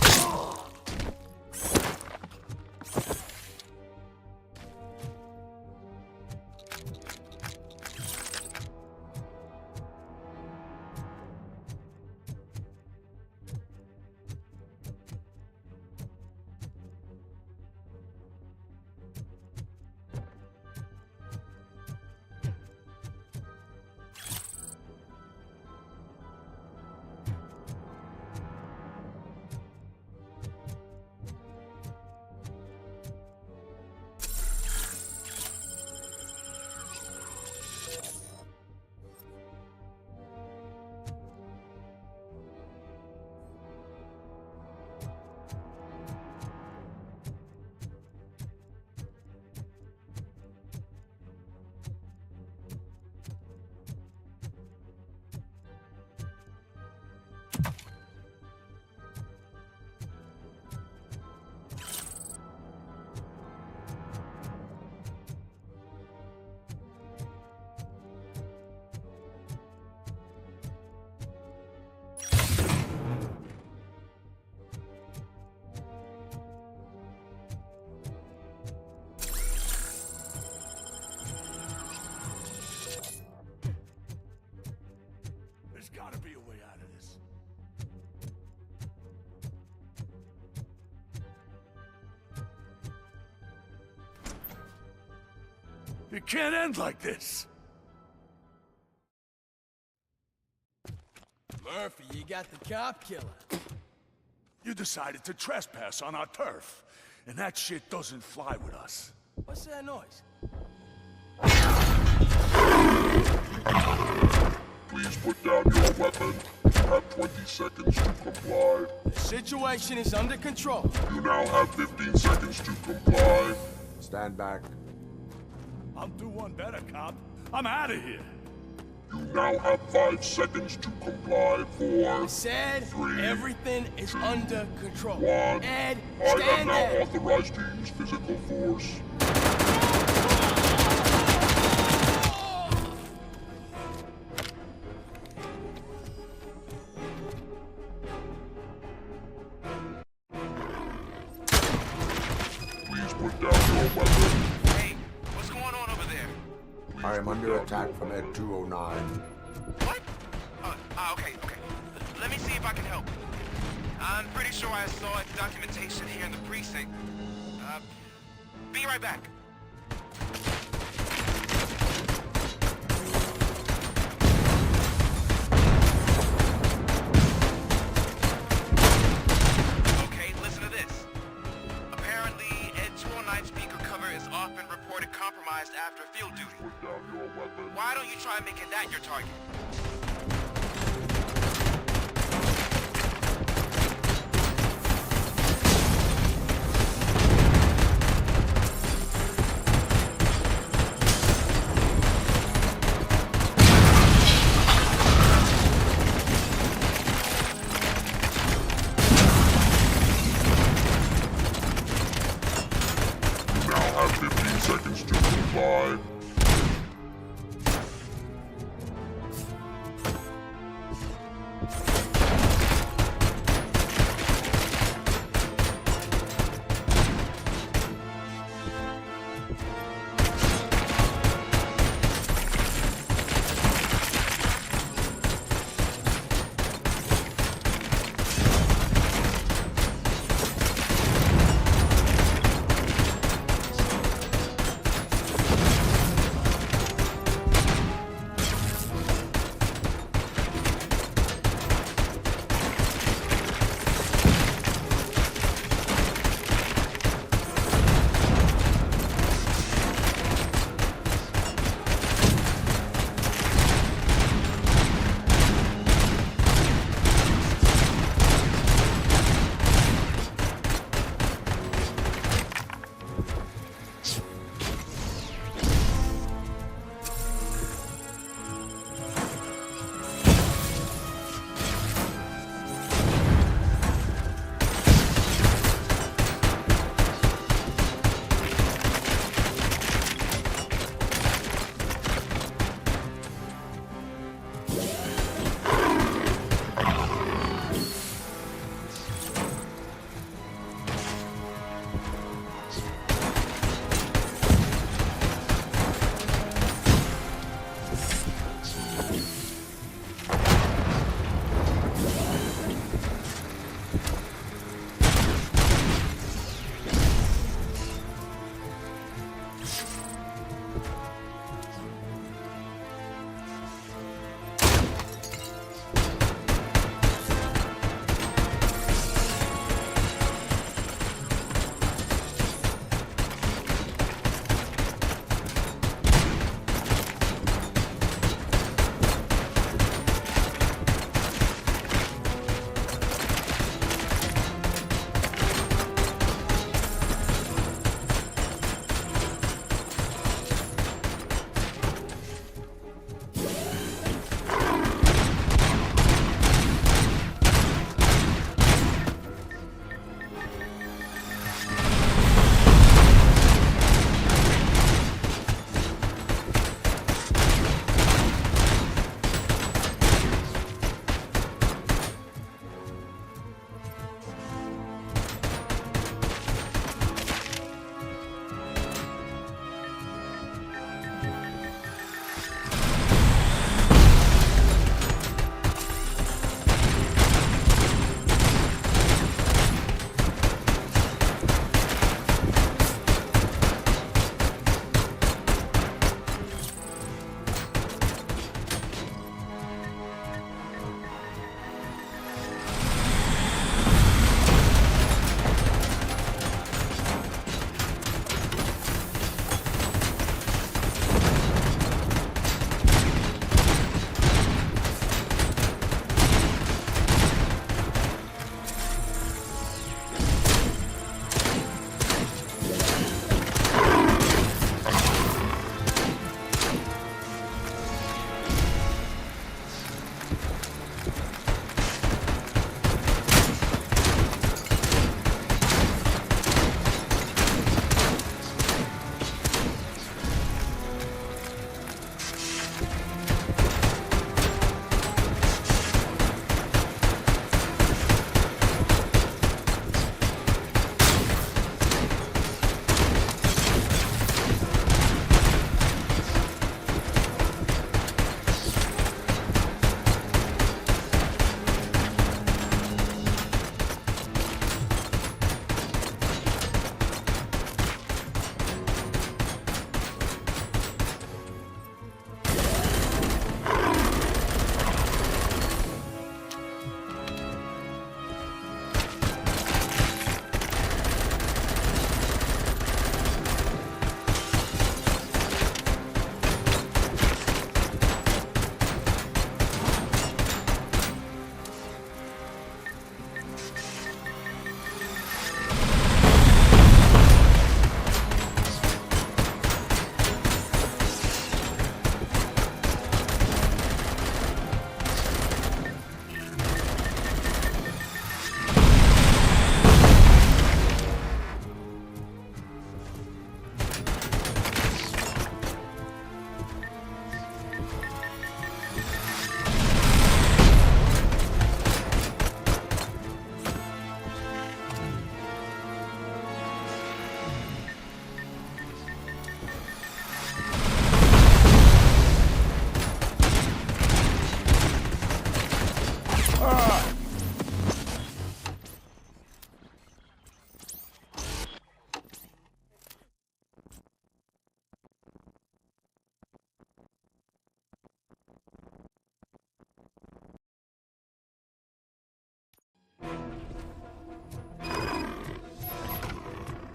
There's gotta be a way out of this. It can't end like this. Murphy, you got the cop killer. You decided to trespass on our turf, and that shit doesn't fly with us. What's that noise? Please put down your weapon. You have 20 seconds to comply. The situation is under control. You now have 15 seconds to comply. Stand back. I'll do one better, cop. I'm out of here. You now have 5 seconds to comply. 4, I said 3, everything is under control. 1. Ed, I am stand now there. authorized to use physical force. Please put down your weapon. Hey, what's going on over there? I am under attack from Ed 209. What? Okay. Let me see if I can help. I'm pretty sure I saw documentation here in the precinct. Be right back. Okay, listen to this. Apparently, Ed 209 speaker cover is often reported compromised after field duty. Put down your weapon. Why don't you try making that your target? You now have 15 seconds to comply.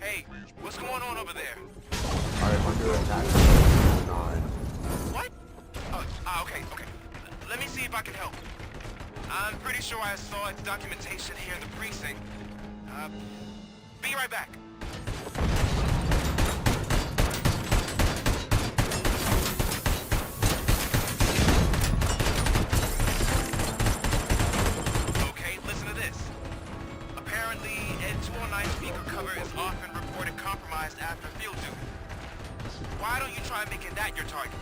Hey, what's going on over there? I am under attack. 9. What? Okay. Let me see if I can help. I'm pretty sure I saw its documentation here in the precinct. Be right back. Okay, listen to this. Apparently, Ed 209 speaker cover is often reported compromised after field duty. Why don't you try making that your target?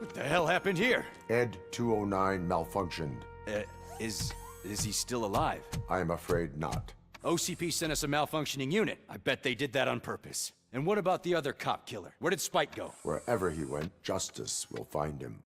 What the hell happened here? Ed 209 malfunctioned. Is he still alive? I am afraid not. OCP sent us a malfunctioning unit. I bet they did that on purpose. And what about the other cop killer? Where did Spike go? Wherever he went, justice will find him.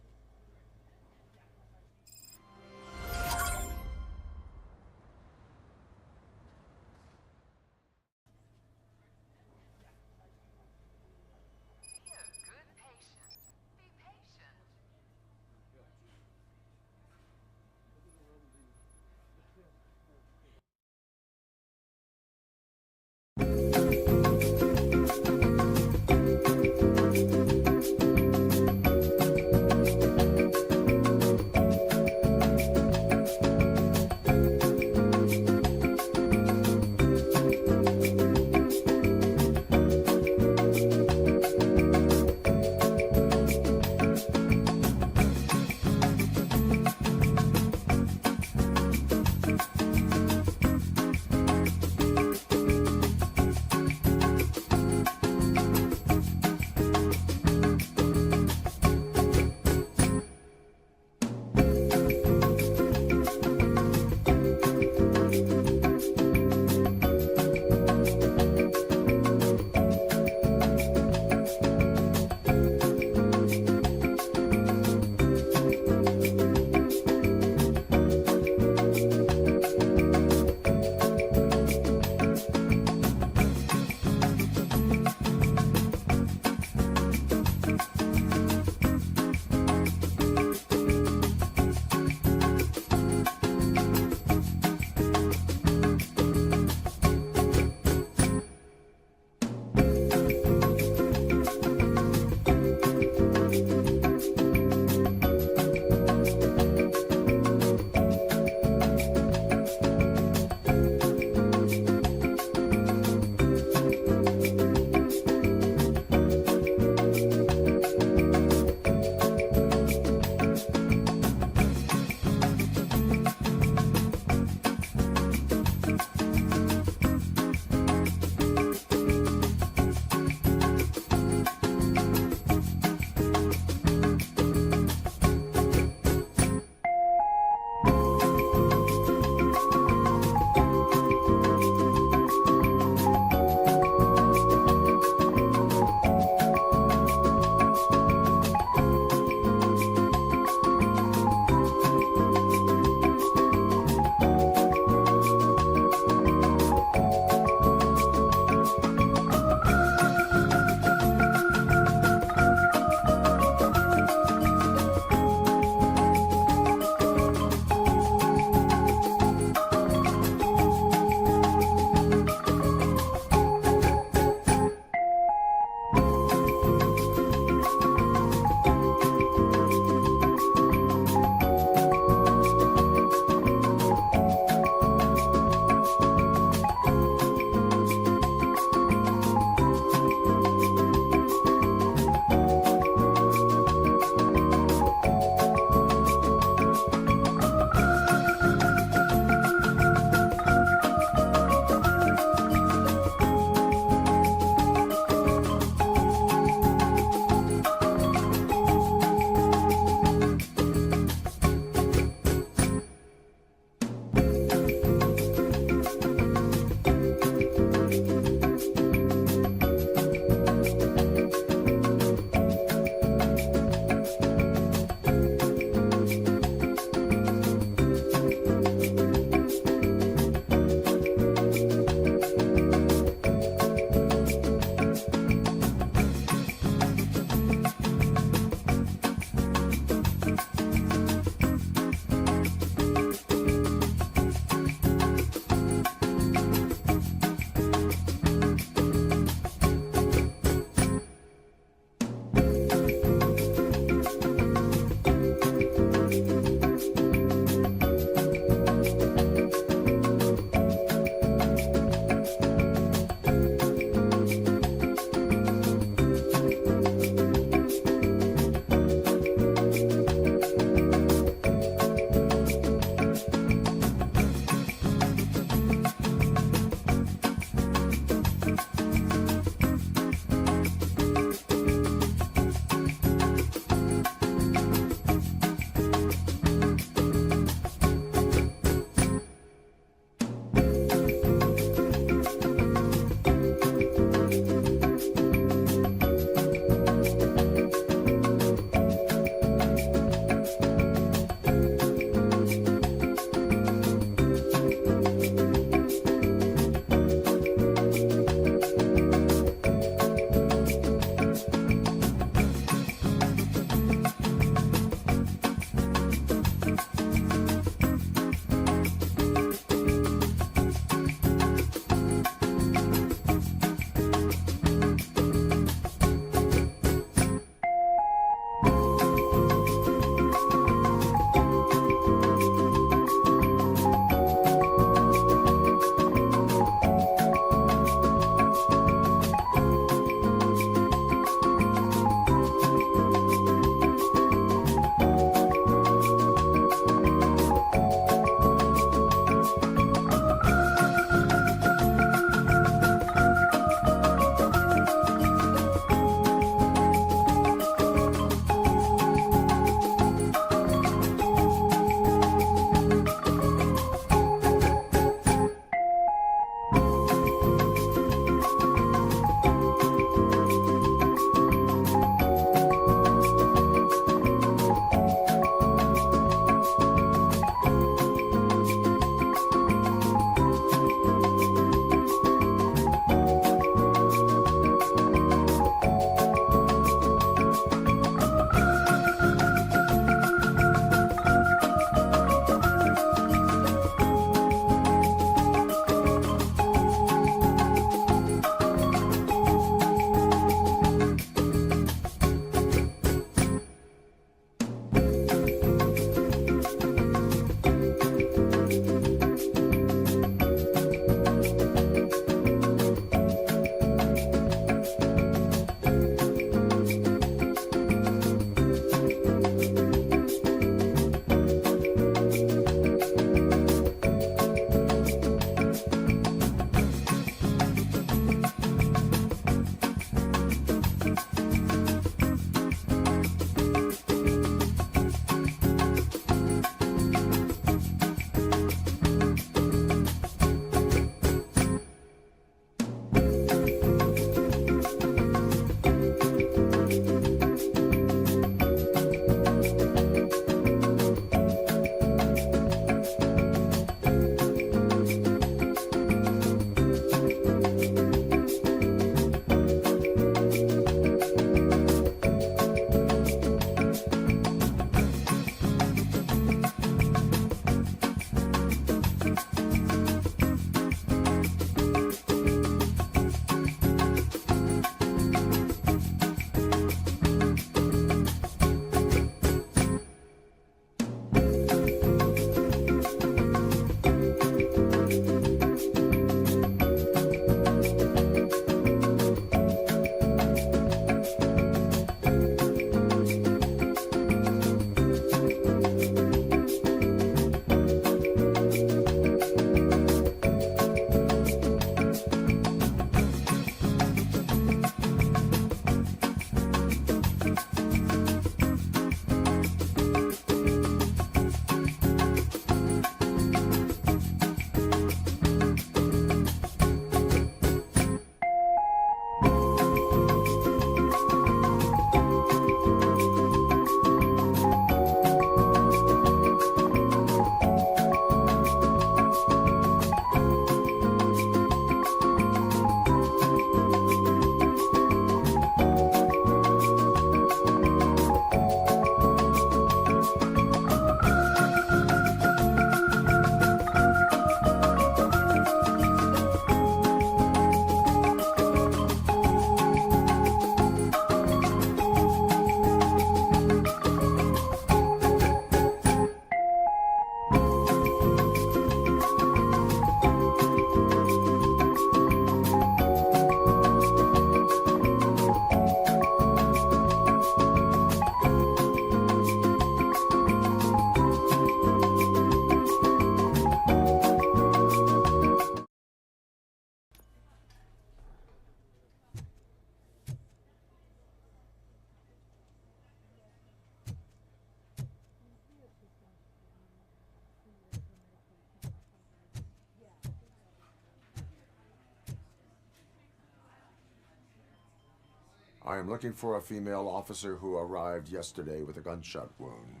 I am looking for a female officer who arrived yesterday with a gunshot wound.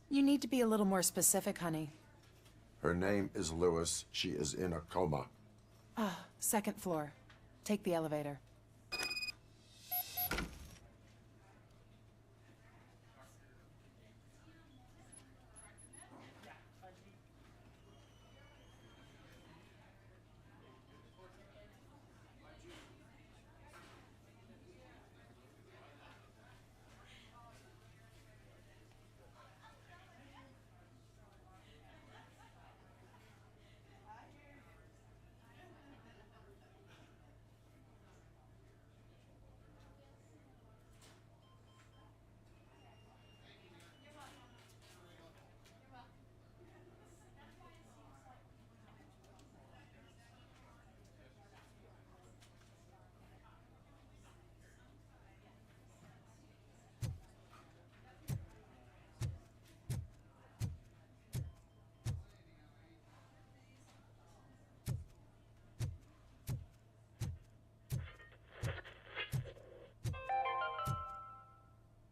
You need to be a little more specific, honey. Her name is Lewis. She is in a coma. Ah, second floor. Take the elevator.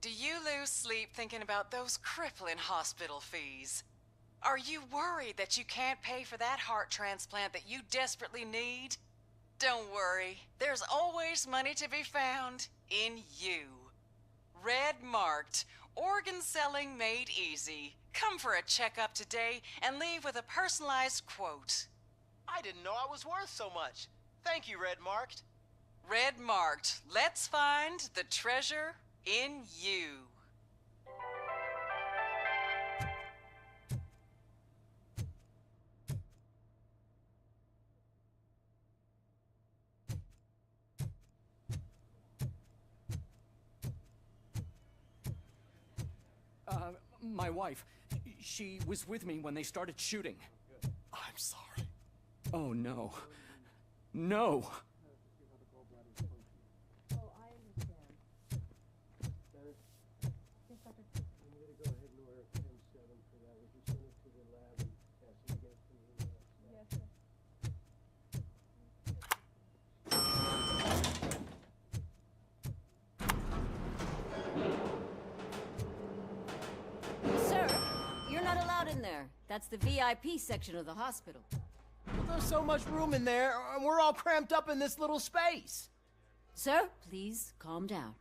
Do you lose sleep thinking about those crippling hospital fees? Are you worried that you can't pay for that heart transplant that you desperately need? Don't worry, there's always money to be found in you. Red marked, organ selling made easy. Come for a checkup today and leave with a personalized quote. I didn't know I was worth so much. Thank you, Red Marked. Red marked, let's find the treasure in you. My wife, she was with me when they started shooting. I'm sorry. Oh, no. No! In there. That's the VIP section of the hospital. Well, there's so much room in there, and we're all cramped up in this little space. Sir, please calm down.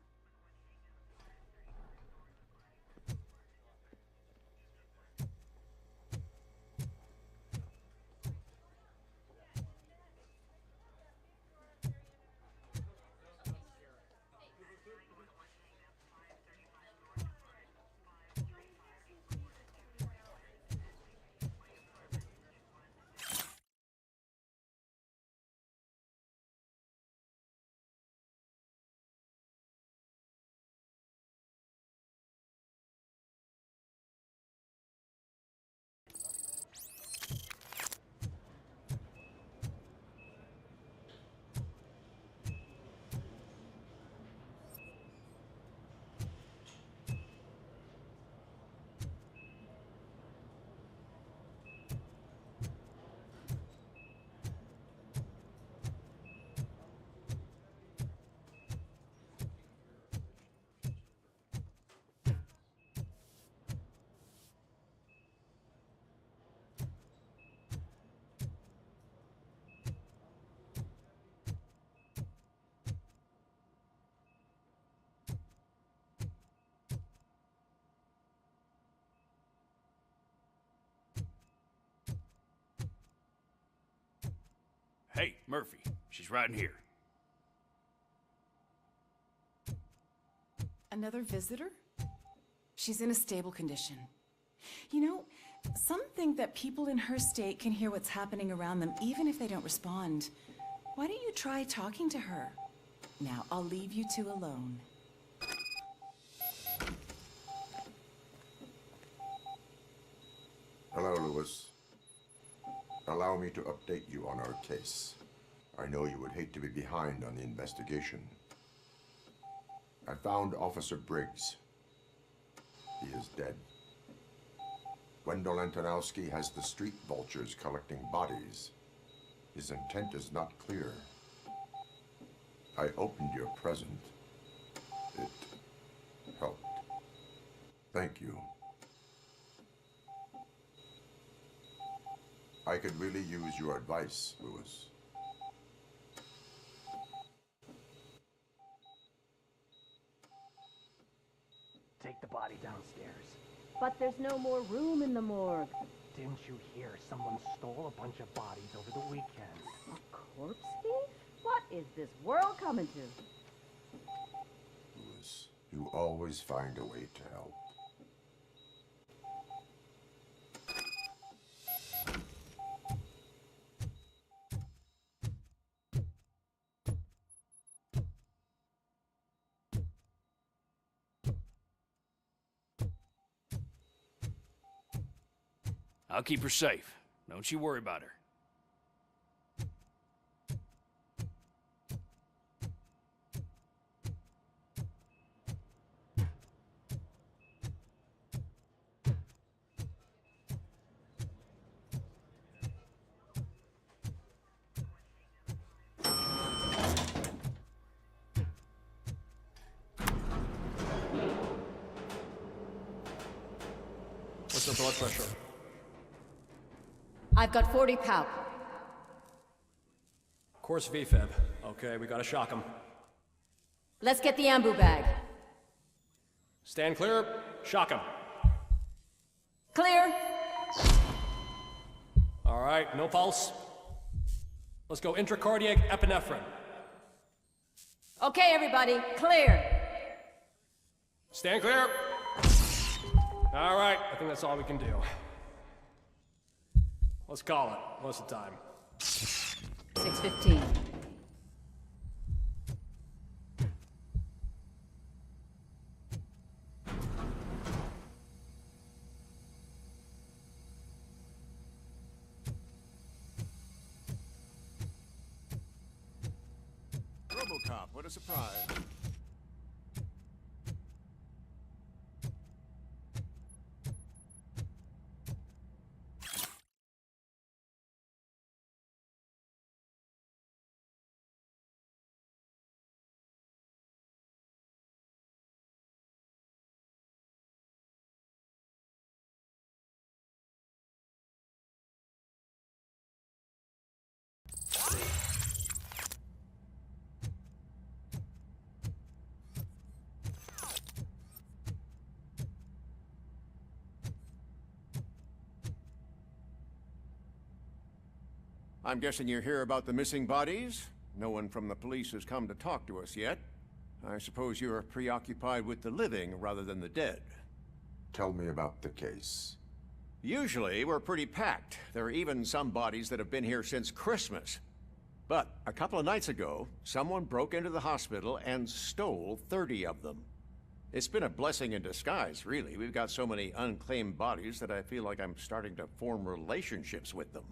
Hey, Murphy. She's right in here. Another visitor? She's in a stable condition. You know, some think that people in her state can hear what's happening around them even if they don't respond. Why don't you try talking to her? Now, I'll leave you two alone. Hello, Lewis. Allow me to update you on our case. I know you would hate to be behind on the investigation. I found Officer Briggs. He is dead. Wendell Antonowski has the street vultures collecting bodies. His intent is not clear. I opened your present. helped. Thank you. I could really use your advice, Lewis. Take the body downstairs. But there's no more room in the morgue. Didn't you hear someone stole a bunch of bodies over the weekend? A corpse thief? What is this world coming to? Lewis, you always find a way to help. I'll keep her safe. Don't you worry about her. What's her blood pressure? I've got 40 palp. Course VFib. Okay, we gotta shock him. Let's get the ambu bag. Stand clear. Shock him. Clear. All right, no pulse. Let's go intracardiac epinephrine. Okay, everybody, clear. Stand clear. All right, I think that's all we can do. Let's call it. What's the time? 6:15. Robocop, what a surprise. I'm guessing you're here about the missing bodies? No one from the police has come to talk to us yet. I suppose you're preoccupied with the living rather than the dead. Tell me about the case. Usually, we're pretty packed. There are even some bodies that have been here since Christmas. But a couple of nights ago, someone broke into the hospital and stole 30 of them. It's been a blessing in disguise, really. We've got so many unclaimed bodies that I feel like I'm starting to form relationships with them.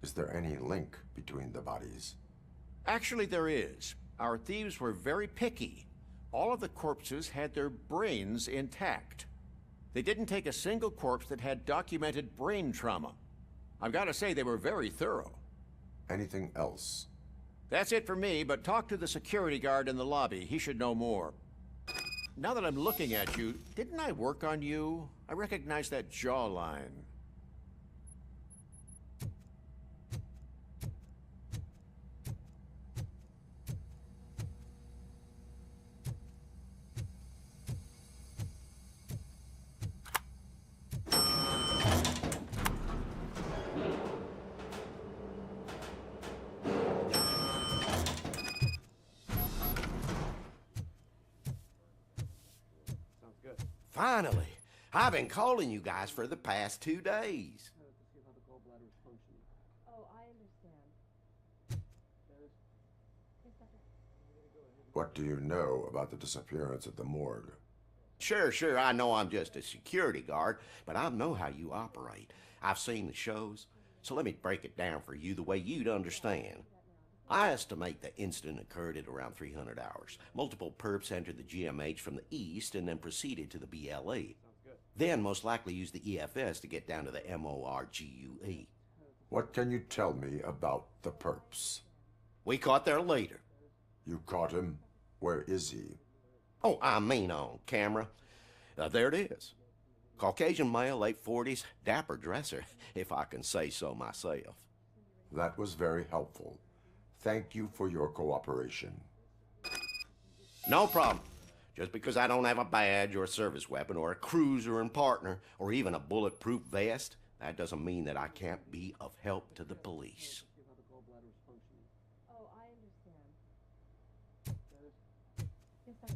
Is there any link between the bodies? Actually, there is. Our thieves were very picky. All of the corpses had their brains intact. They didn't take a single corpse that had documented brain trauma. I've got to say, they were very thorough. Anything else? That's it for me, but talk to the security guard in the lobby. He should know more. Now that I'm looking at you, didn't I work on you? I recognize that jawline. Finally! I've been calling you guys for the past 2 days. Oh, I understand. What do you know about the disappearance at the morgue? Sure, I know I'm just a security guard, but I know how you operate. I've seen the shows, so let me break it down for you the way you'd understand. I estimate the incident occurred at around 300 hours. Multiple perps entered the GMH from the east and then proceeded to the BLE. Then most likely used the EFS to get down to the MORGUE. What can you tell me about the perps? We caught their leader. You caught him? Where is he? Oh, I mean on camera. There it is. Caucasian male, late 40s, dapper dresser, if I can say so myself. That was very helpful. Thank you for your cooperation. No problem. Just because I don't have a badge or a service weapon or a cruiser and partner or even a bulletproof vest, that doesn't mean that I can't be of help to the police. Oh, I understand. Yes, Doctor.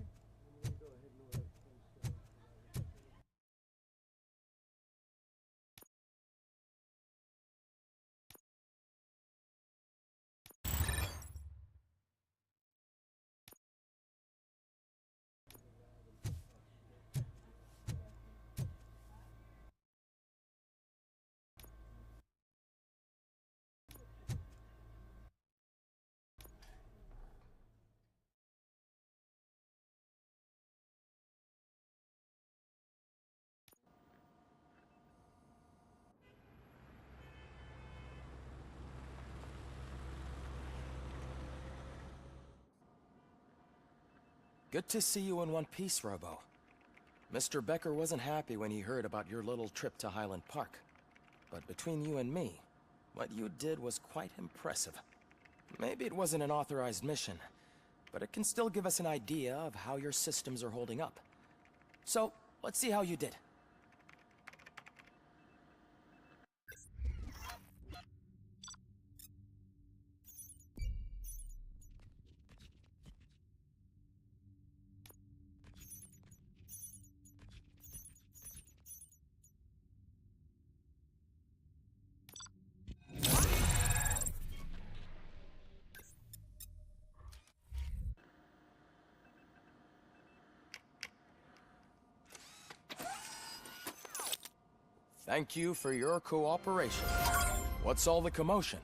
Good to see you in one piece, Robo. Mr. Becker wasn't happy when he heard about your little trip to Highland Park. But between you and me, what you did was quite impressive. Maybe it wasn't an authorized mission, but it can still give us an idea of how your systems are holding up. So, let's see how you did. Thank you for your cooperation. What's all the commotion?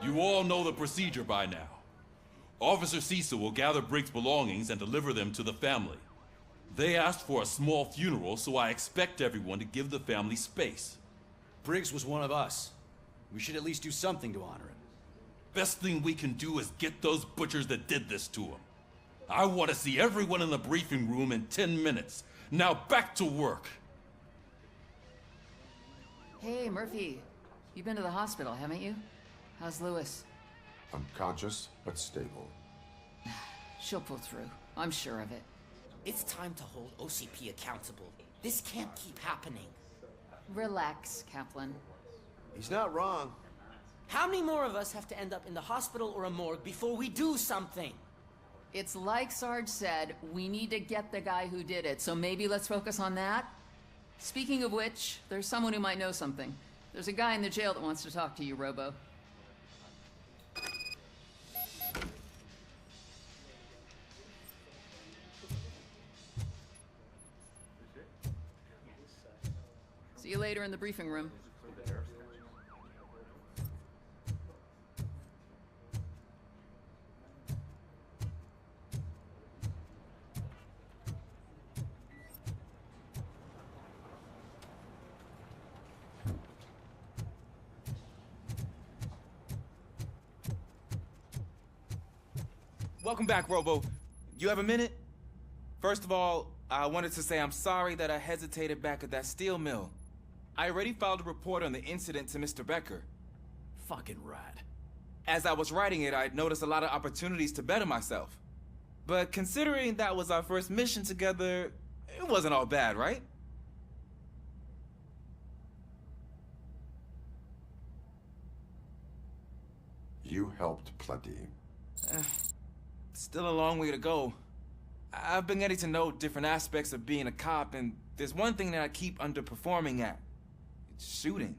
You all know the procedure by now. Officer Cecil will gather Briggs' belongings and deliver them to the family. They asked for a small funeral, so I expect everyone to give the family space. Briggs was one of us. We should at least do something to honor him. Best thing we can do is get those butchers that did this to him. I want to see everyone in the briefing room in 10 minutes. Now back to work. Hey, Murphy. You've been to the hospital, haven't you? How's Lewis? Unconscious, but stable. She'll pull through. I'm sure of it. It's time to hold OCP accountable. This can't keep happening. Relax, Kaplan. He's not wrong. How many more of us have to end up in the hospital or a morgue before we do something? It's like Sarge said, we need to get the guy who did it, so maybe let's focus on that? Speaking of which, there's someone who might know something. There's a guy in the jail that wants to talk to you, Robo. See you later in the briefing room. Welcome back, Robo. You have a minute? First of all, I wanted to say I'm sorry that I hesitated back at that steel mill. I already filed a report on the incident to Mr. Becker. Fucking rad. As I was writing it, I'd noticed a lot of opportunities to better myself. But considering that was our first mission together, it wasn't all bad, right? You helped plenty. Still a long way to go. I've been getting to know different aspects of being a cop, and there's one thing that I keep underperforming at. It's shooting.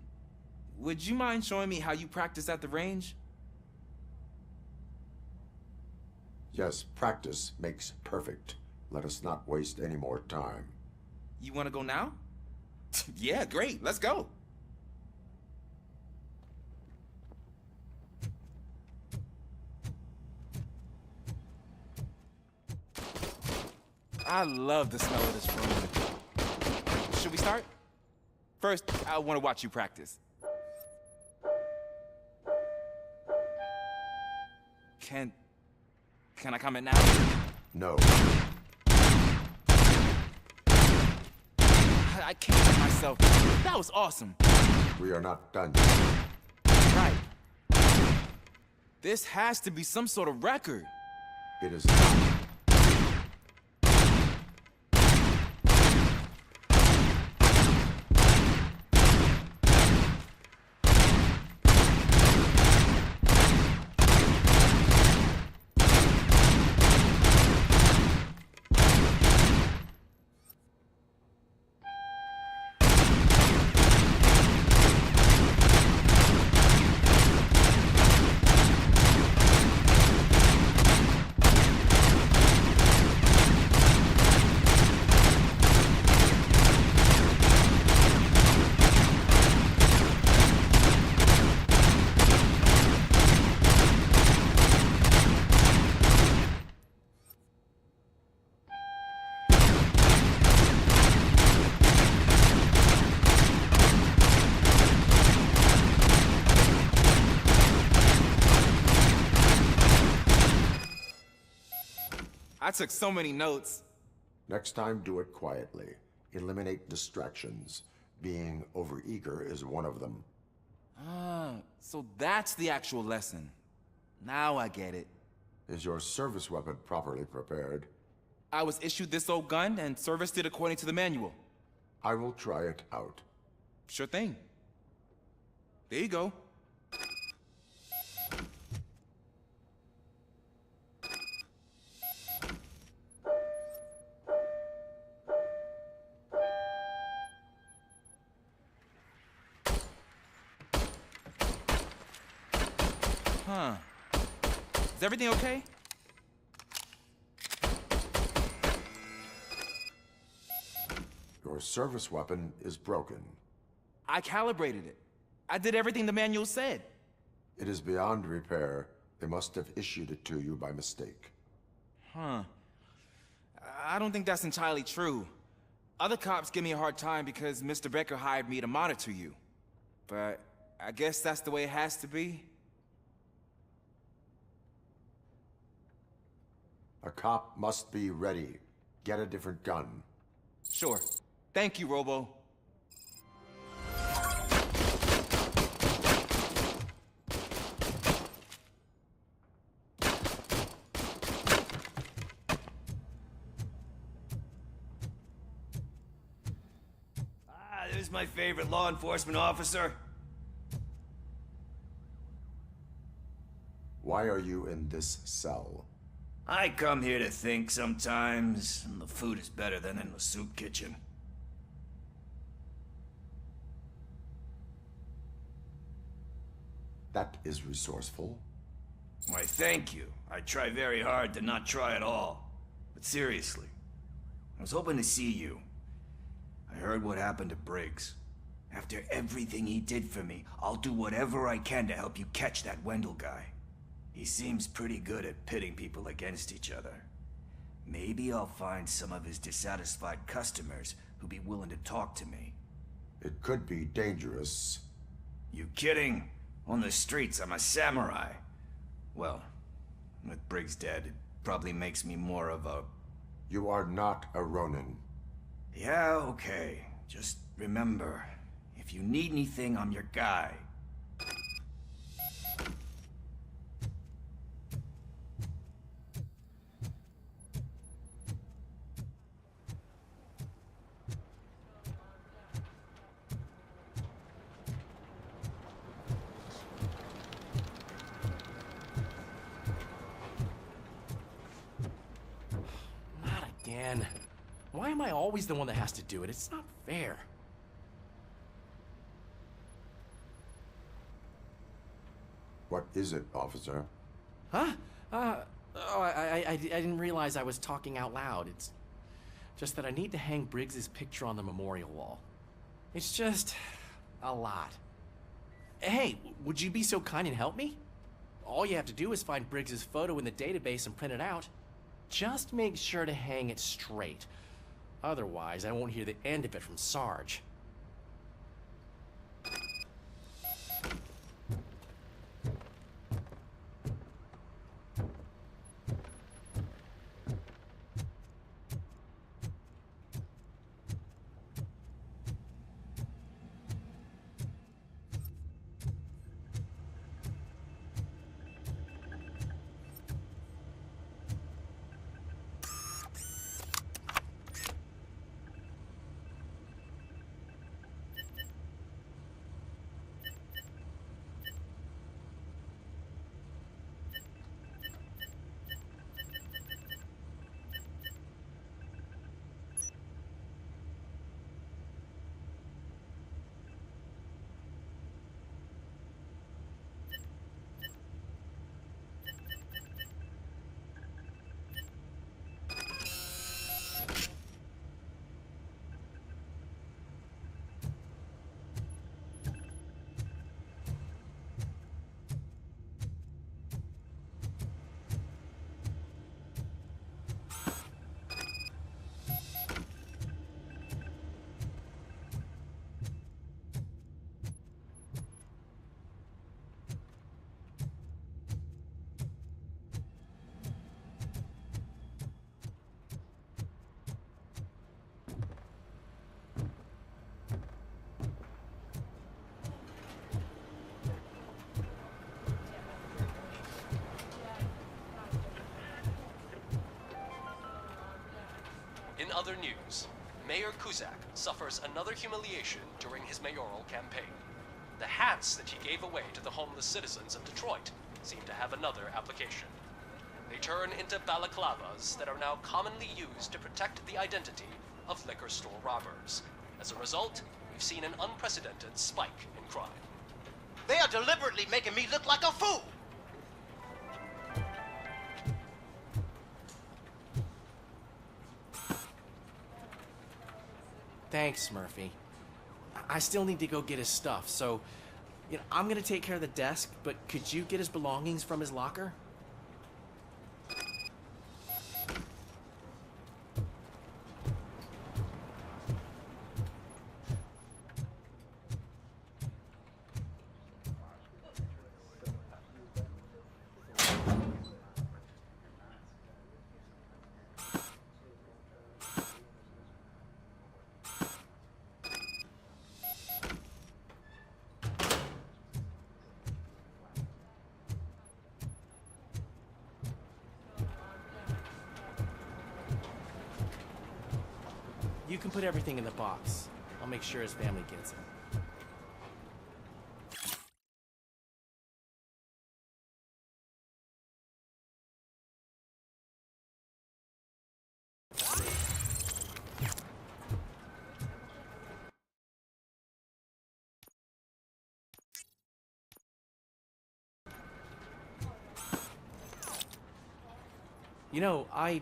Would you mind showing me how you practice at the range? Yes, practice makes perfect. Let us not waste any more time. You want to go now? Yeah, great. Let's go. I love the smell of this room. Should we start? First, I want to watch you practice. Can I comment now? No. I can't help myself. That was awesome. We are not done yet. Right. This has to be some sort of record. It is not. I took so many notes. Next time, do it quietly. Eliminate distractions. Being overeager is one of them. Ah, so that's the actual lesson. Now I get it. Is your service weapon properly prepared? I was issued this old gun and serviced it according to the manual. I will try it out. Sure thing. There you go. Huh. Is everything okay? Your service weapon is broken. I calibrated it. I did everything the manual said. It is beyond repair. They must have issued it to you by mistake. Huh. I don't think that's entirely true. Other cops give me a hard time because Mr. Becker hired me to monitor you. But I guess that's the way it has to be. A cop must be ready. Get a different gun. Sure. Thank you, Robo. There's my favorite law enforcement officer. Why are you in this cell? I come here to think sometimes, and the food is better than in the soup kitchen. That is resourceful. Why, thank you. I try very hard to not try at all. But seriously, I was hoping to see you. I heard what happened to Briggs. After everything he did for me, I'll do whatever I can to help you catch that Wendell guy. He seems pretty good at pitting people against each other. Maybe I'll find some of his dissatisfied customers who'd be willing to talk to me. It could be dangerous. You kidding? On the streets, I'm a samurai. Well, with Briggs dead, it probably makes me more of a... You are not a Ronin. Yeah, okay. Just remember, if you need anything, I'm your guy. Not again. Why am I always the one that has to do it? It's not fair. What is it, officer? Huh? I didn't realize I was talking out loud. It's just that I need to hang Briggs's picture on the memorial wall. It's just a lot. Hey, would you be so kind and help me? All you have to do is find Briggs's photo in the database and print it out. Just make sure to hang it straight. Otherwise, I won't hear the end of it from Sarge. In other news, Mayor Kuzak suffers another humiliation during his mayoral campaign. The hats that he gave away to the homeless citizens of Detroit seem to have another application. They turn into balaclavas that are now commonly used to protect the identity of liquor store robbers. As a result, we've seen an unprecedented spike in crime. They are deliberately making me look like a fool! Thanks, Murphy. I still need to go get his stuff, so You know, I'm gonna take care of the desk, but could you get his belongings from his locker? You can put everything in the box. I'll make sure his family gets it. You know, I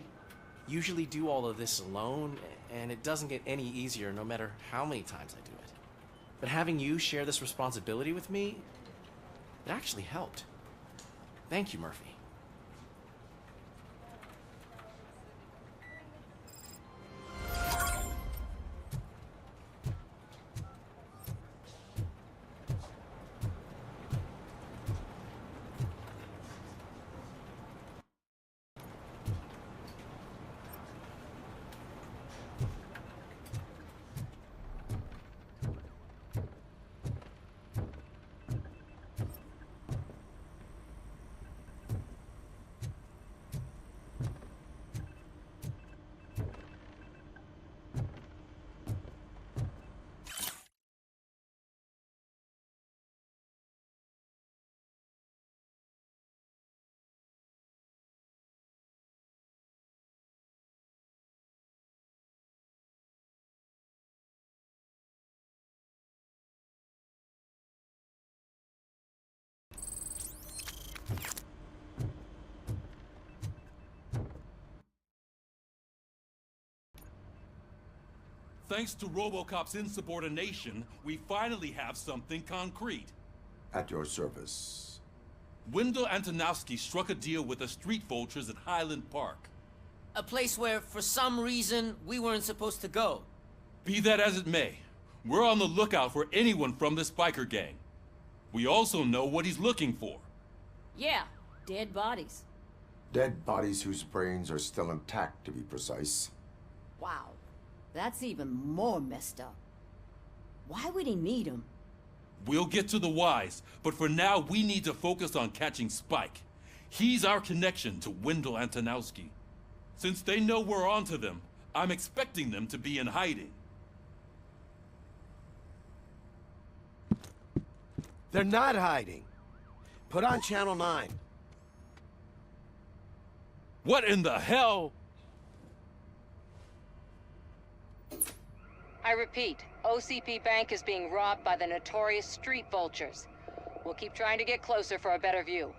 usually do all of this alone, and it doesn't get any easier no matter how many times I do it. But having you share this responsibility with me, it actually helped. Thank you, Murphy. Thanks to Robocop's insubordination, we finally have something concrete. At your service. Wendell Antonowski struck a deal with the street vultures at Highland Park. A place where, for some reason, we weren't supposed to go. Be that as it may, we're on the lookout for anyone from this biker gang. We also know what he's looking for. Yeah, dead bodies. Dead bodies whose brains are still intact, to be precise. Wow, that's even more messed up. Why would he need them? We'll get to the whys, but for now we need to focus on catching Spike. He's our connection to Wendell Antonowski. Since they know we're onto them, I'm expecting them to be in hiding. They're not hiding. Put on Channel 9. What in the hell? I repeat, OCP Bank is being robbed by the notorious street vultures. We'll keep trying to get closer for a better view.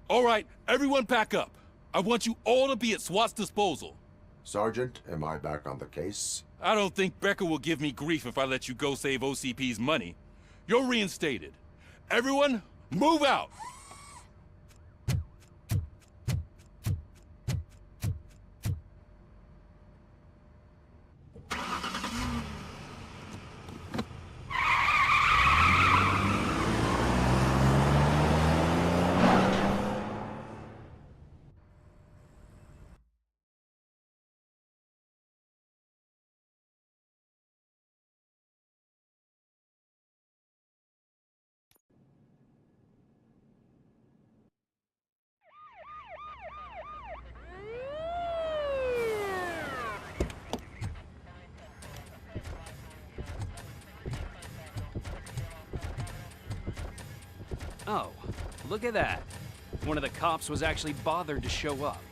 All right, everyone pack up. I want you all to be at SWAT's disposal. Sergeant, am I back on the case? I don't think Becker will give me grief if I let you go save OCP's money. You're reinstated. Everyone, move out! Oh, look at that. One of the cops was actually bothered to show up.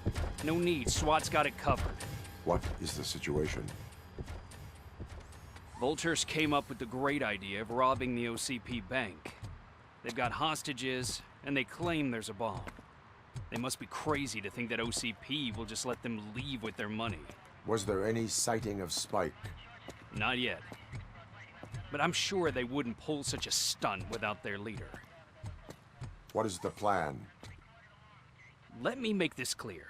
No need, SWAT's got it covered. What is the situation? Vultures came up with the great idea of robbing the OCP bank. They've got hostages, and they claim there's a bomb. They must be crazy to think that OCP will just let them leave with their money. Was there any sighting of Spike? Not yet. But I'm sure they wouldn't pull such a stunt without their leader. What is the plan? Let me make this clear.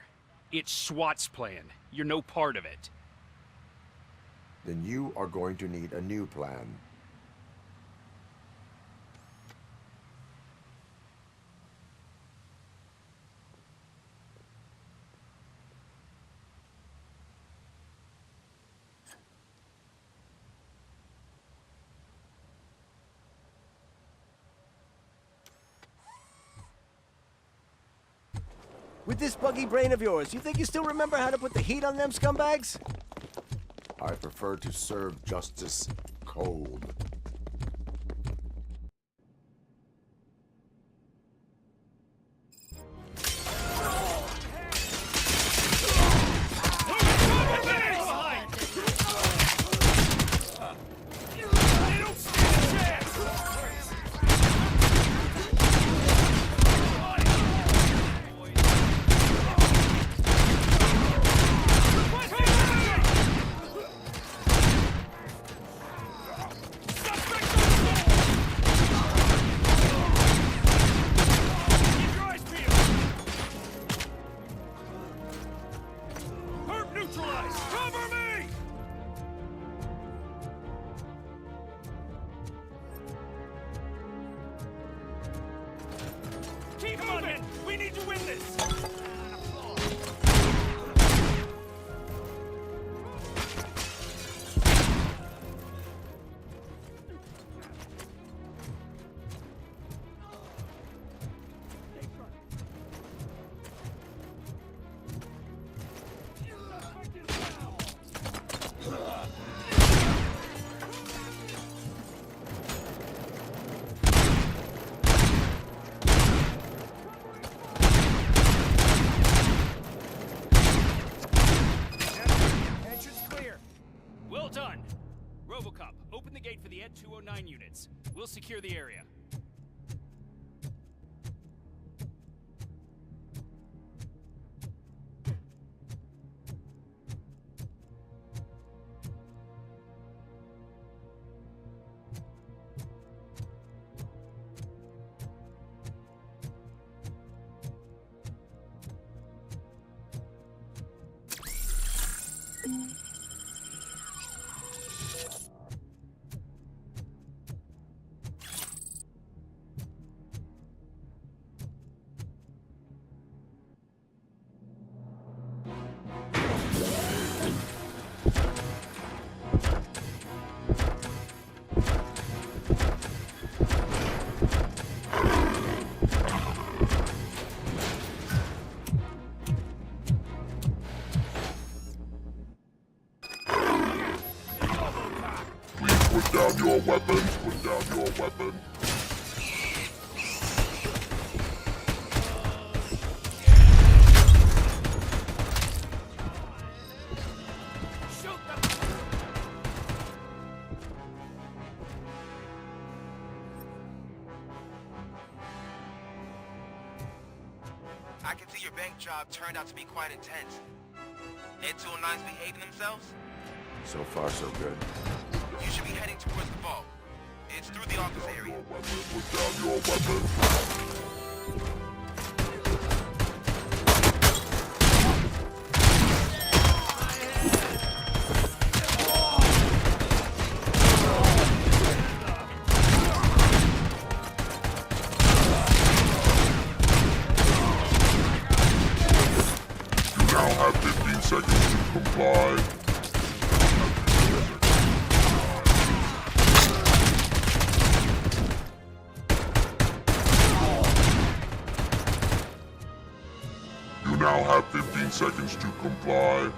It's SWAT's plan. You're no part of it. Then you are going to need a new plan. With this buggy brain of yours, you think you still remember how to put the heat on them scumbags? I prefer to serve justice cold. Well done. Robocop, open the gate for the Ed 209 units. We'll secure the area. Put down your weapons, put down your weapon. I can see your bank job turned out to be quite intense. Ed 209's behaving themselves? So far, so good. You should be heading towards the vault. It's through the office area. Put down your weapon. You now have 15 seconds to comply. You now have 15 seconds to comply.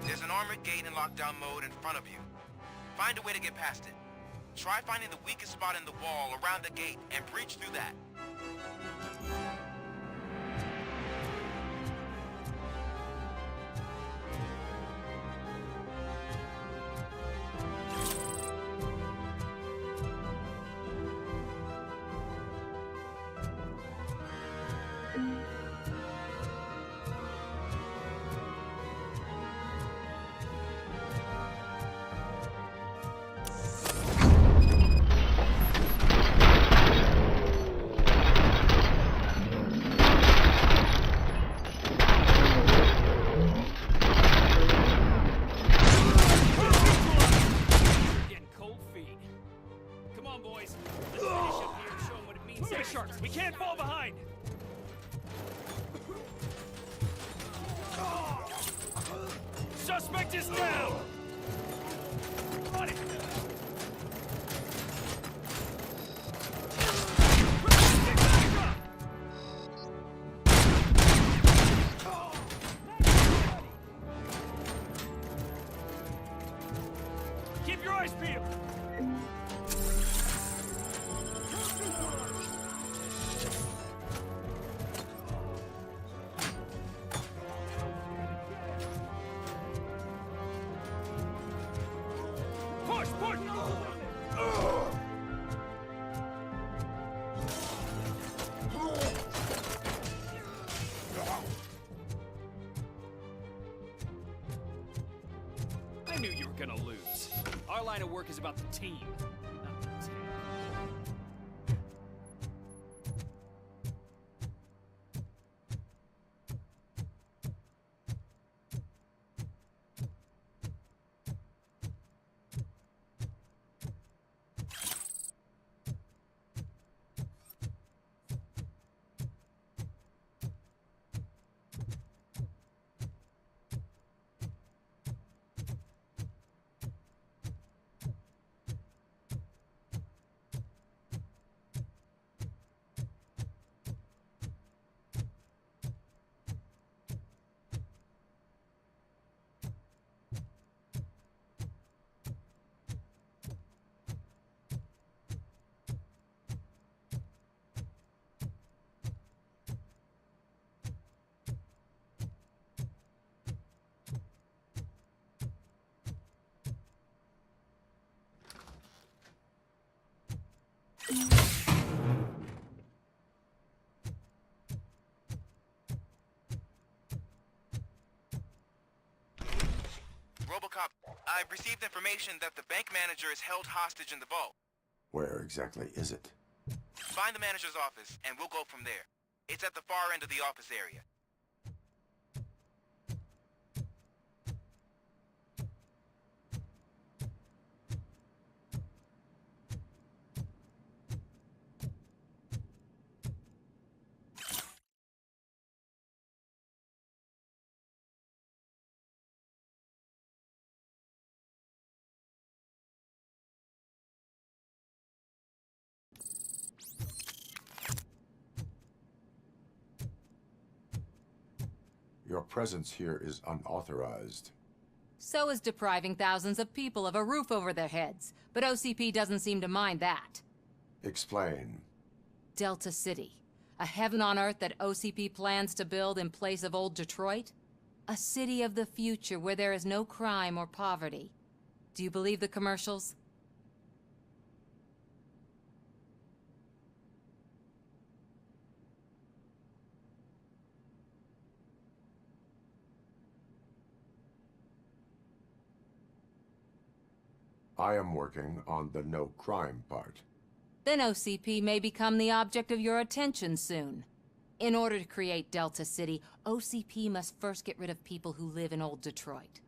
There's an armored gate in lockdown mode in front of you. Find a way to get past it. Try finding the weakest spot in the wall around the gate and breach through that. Hostages down! On it! Keep your eyes peeled! Push! Push! I knew you were gonna lose. Our line of work is about the team, not the team. Robocop, I've received information that the bank manager is held hostage in the vault. Where exactly is it? Find the manager's office, and we'll go from there. It's at the far end of the office area. Your presence here is unauthorized. So is depriving thousands of people of a roof over their heads. But OCP doesn't seem to mind that. Explain. Delta City. A heaven on earth that OCP plans to build in place of old Detroit? A city of the future where there is no crime or poverty. Do you believe the commercials? I am working on the no crime part. Then OCP may become the object of your attention soon. In order to create Delta City, OCP must first get rid of people who live in old Detroit.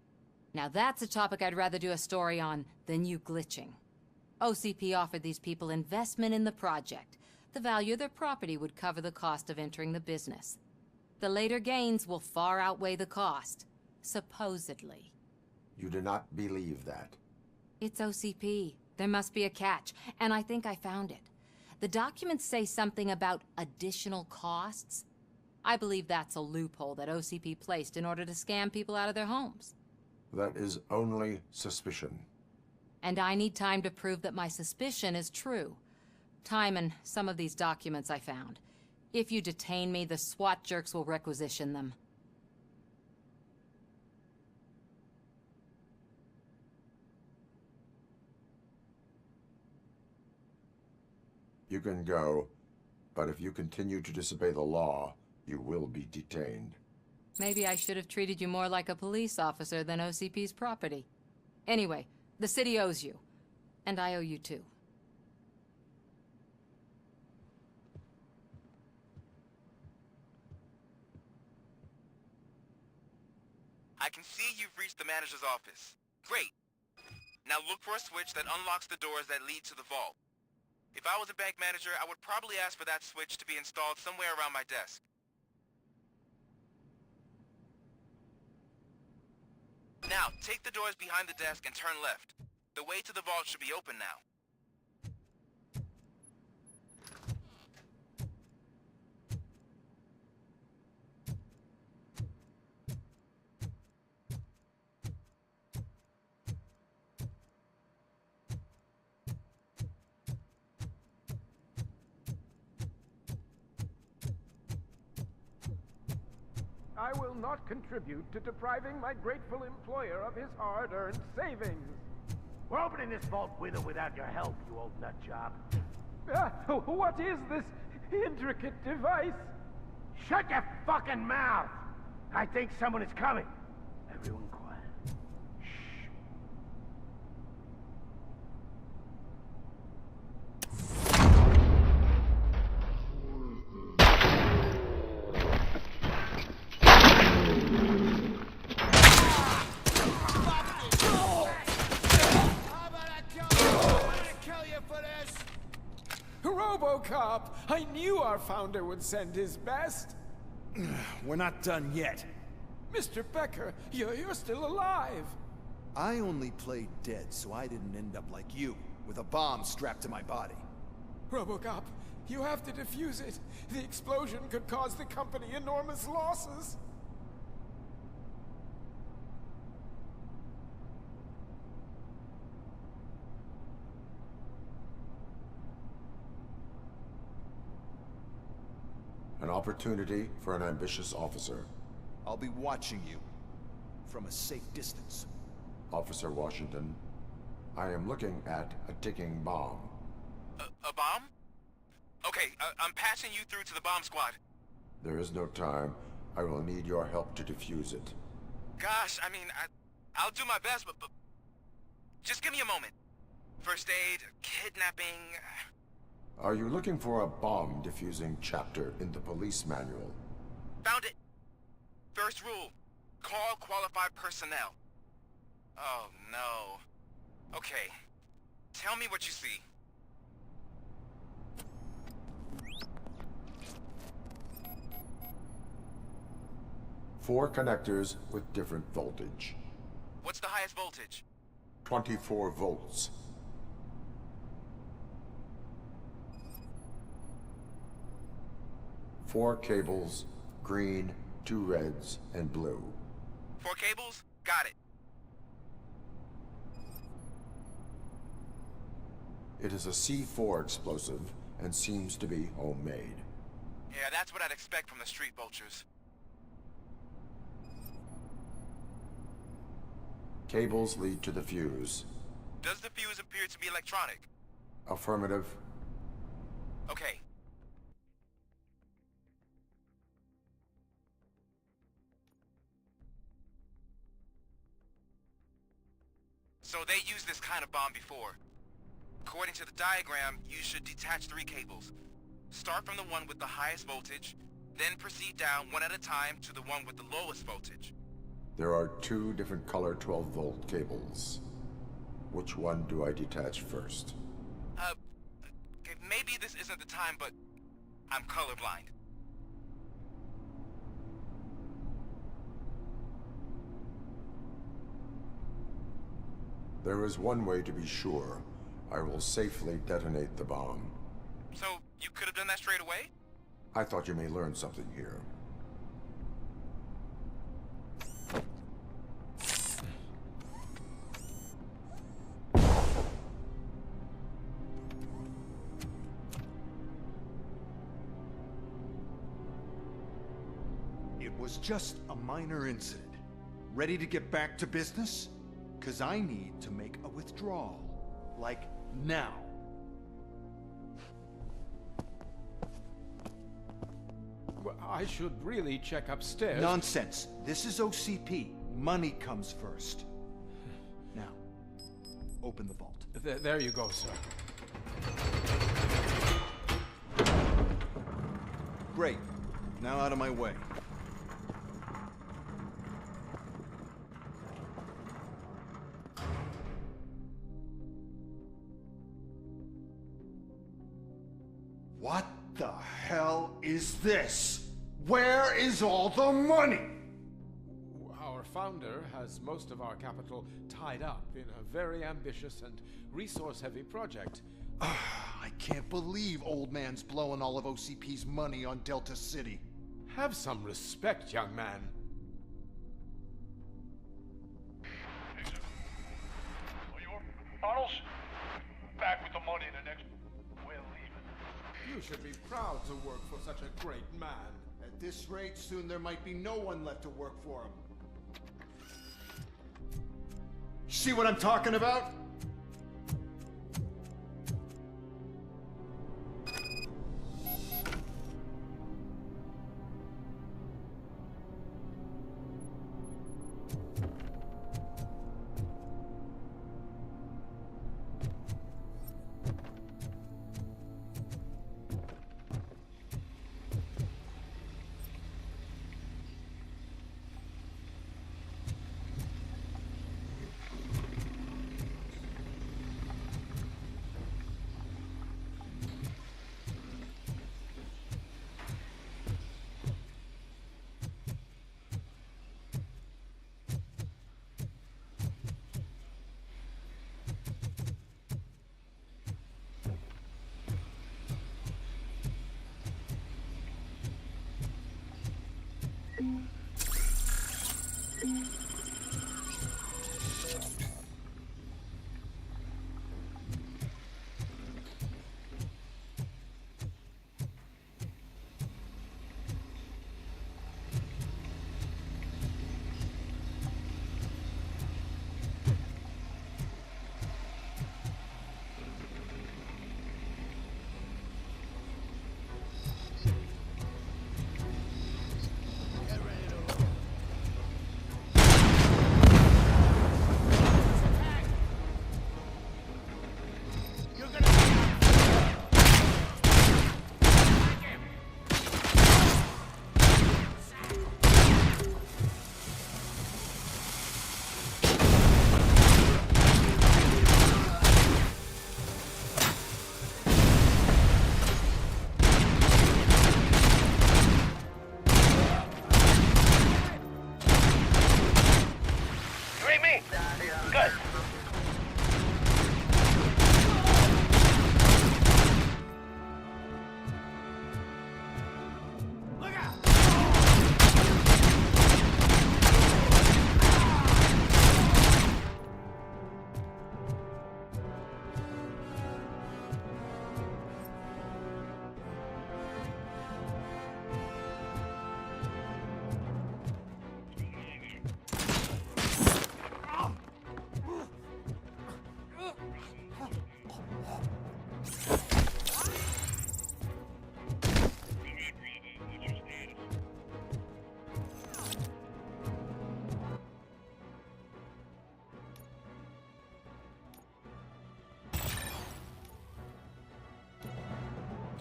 Now that's a topic I'd rather do a story on than you glitching. OCP offered these people investment in the project. The value of their property would cover the cost of entering the business. The later gains will far outweigh the cost, supposedly. You do not believe that. It's OCP. There must be a catch, and I think I found it. The documents say something about additional costs. I believe that's a loophole that OCP placed in order to scam people out of their homes. That is only suspicion. And I need time to prove that my suspicion is true. Time and some of these documents I found. If you detain me, the SWAT jerks will requisition them. You can go, but if you continue to disobey the law, you will be detained. Maybe I should have treated you more like a police officer than OCP's property. Anyway, the city owes you. And I owe you too. I can see you've reached the manager's office. Great. Now look for a switch that unlocks the doors that lead to the vault. If I was a bank manager, I would probably ask for that switch to be installed somewhere around my desk. Now, Now, take the doors behind the desk and turn left. The way to the vault should be open now. I will not contribute to depriving my grateful employer of his hard-earned savings. We're opening this vault with or without your help, you old nutjob. What is this intricate device? Shut your fucking mouth! I think someone is coming. Everyone quiet. Robocop! I knew our founder would send his best. We're not done yet. Mr. Becker, you're still alive. I only played dead so I didn't end up like you, with a bomb strapped to my body. Robocop, you have to defuse it. The explosion could cause the company enormous losses. An opportunity for an ambitious officer. I'll be watching you from a safe distance. Officer Washington, I am looking at a ticking bomb. A bomb? Okay, I'm passing you through to the bomb squad. There is no time. I will need your help to defuse it. Gosh, I mean, I'll do my best, but just give me a moment. First aid, kidnapping... Are you looking for a bomb defusing chapter in the police manual? Found it. First rule, call qualified personnel. Oh, no. Okay, tell me what you see. Four connectors with different voltage. What's the highest voltage? 24 volts. Four cables, green, 2 reds, and blue. 4 cables? Got it. It is a C4 explosive and seems to be homemade. Yeah, that's what I'd expect from the street vultures. Cables lead to the fuse. Does the fuse appear to be electronic? Affirmative. Okay. So they used this kind of bomb before. According to the diagram, you should detach 3 cables. Start from the one with the highest voltage, then proceed down one at a time to the one with the lowest voltage. There are 2 different color 12-volt cables. Which one do I detach first? Okay, maybe this isn't the time, but I'm colorblind. There is one way to be sure. I will safely detonate the bomb. So, you could have done that straight away? I thought you may learn something here. It was just a minor incident. Ready to get back to business? 'Cause I need to make a withdrawal. Like, now. Well, I should really check upstairs. Nonsense. This is OCP. Money comes first. Now, open the vault. There you go, sir. Great. Now out of my way. What the hell is this? Where is all the money? Our founder has most of our capital tied up in a very ambitious and resource-heavy project. I can't believe old man's blowing all of OCP's money on Delta City. Have some respect, young man. Bottles? Back with the money the next... We're leaving. You should be proud to work for such a great man. At this rate, soon there might be no one left to work for him. See what I'm talking about?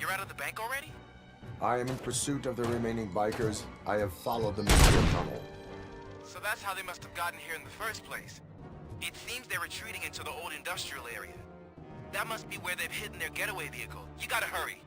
You're out of the bank already? I am in pursuit of the remaining bikers. I have followed them into the tunnel. So that's how they must have gotten here in the first place. It seems they're retreating into the old industrial area. That must be where they've hidden their getaway vehicle. You gotta hurry.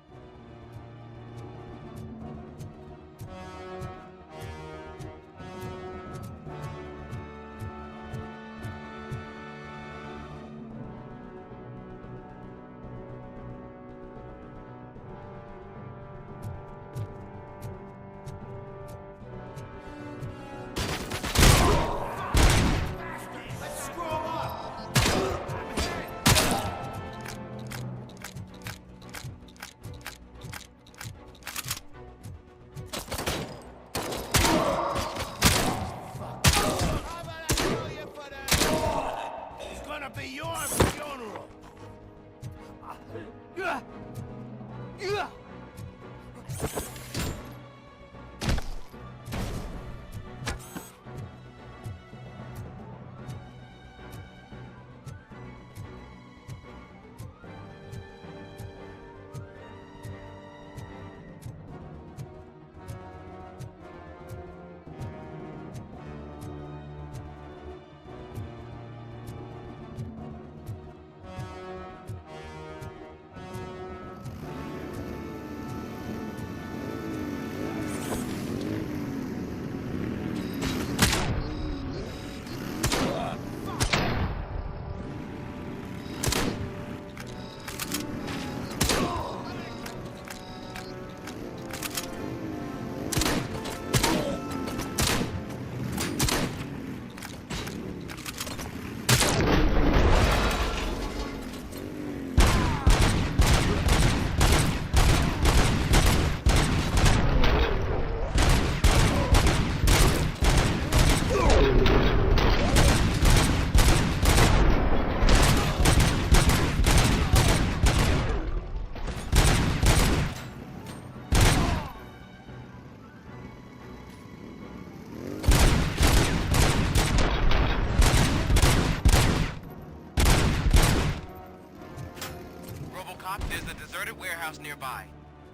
converted warehouse nearby.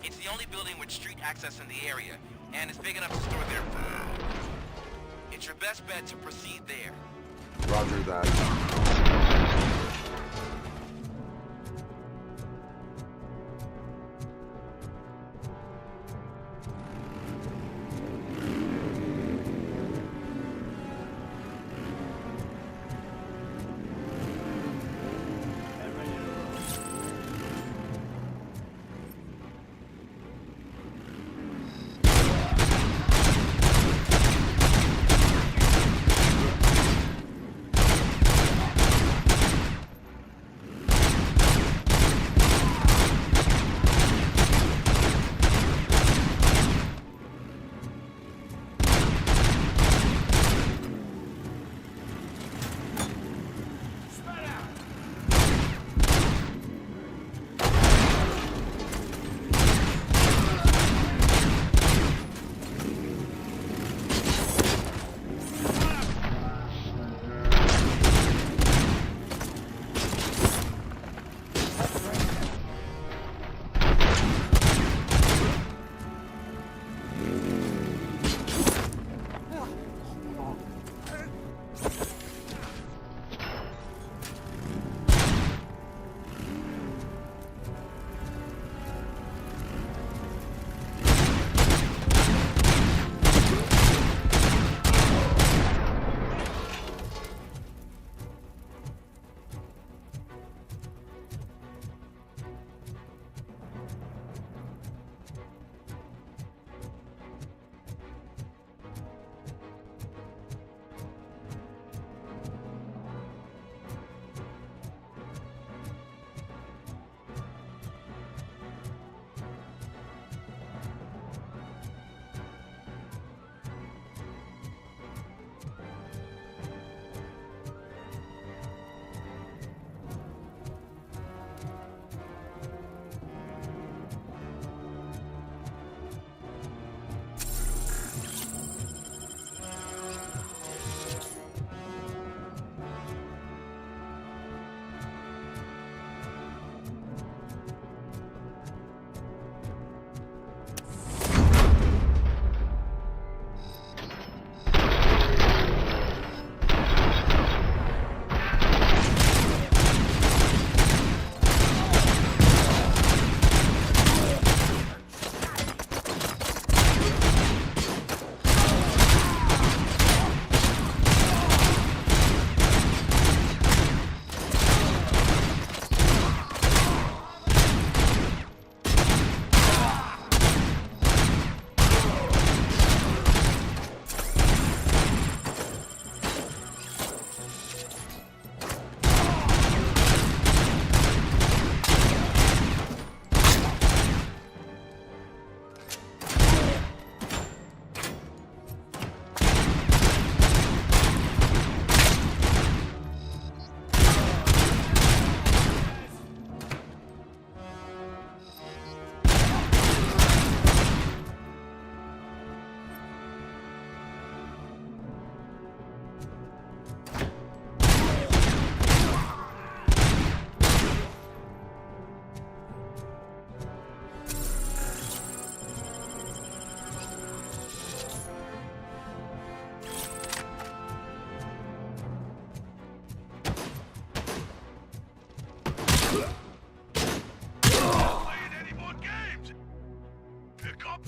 It's the only building with street access in the area, and it's big enough to store their food. It's your best bet to proceed there. Roger that.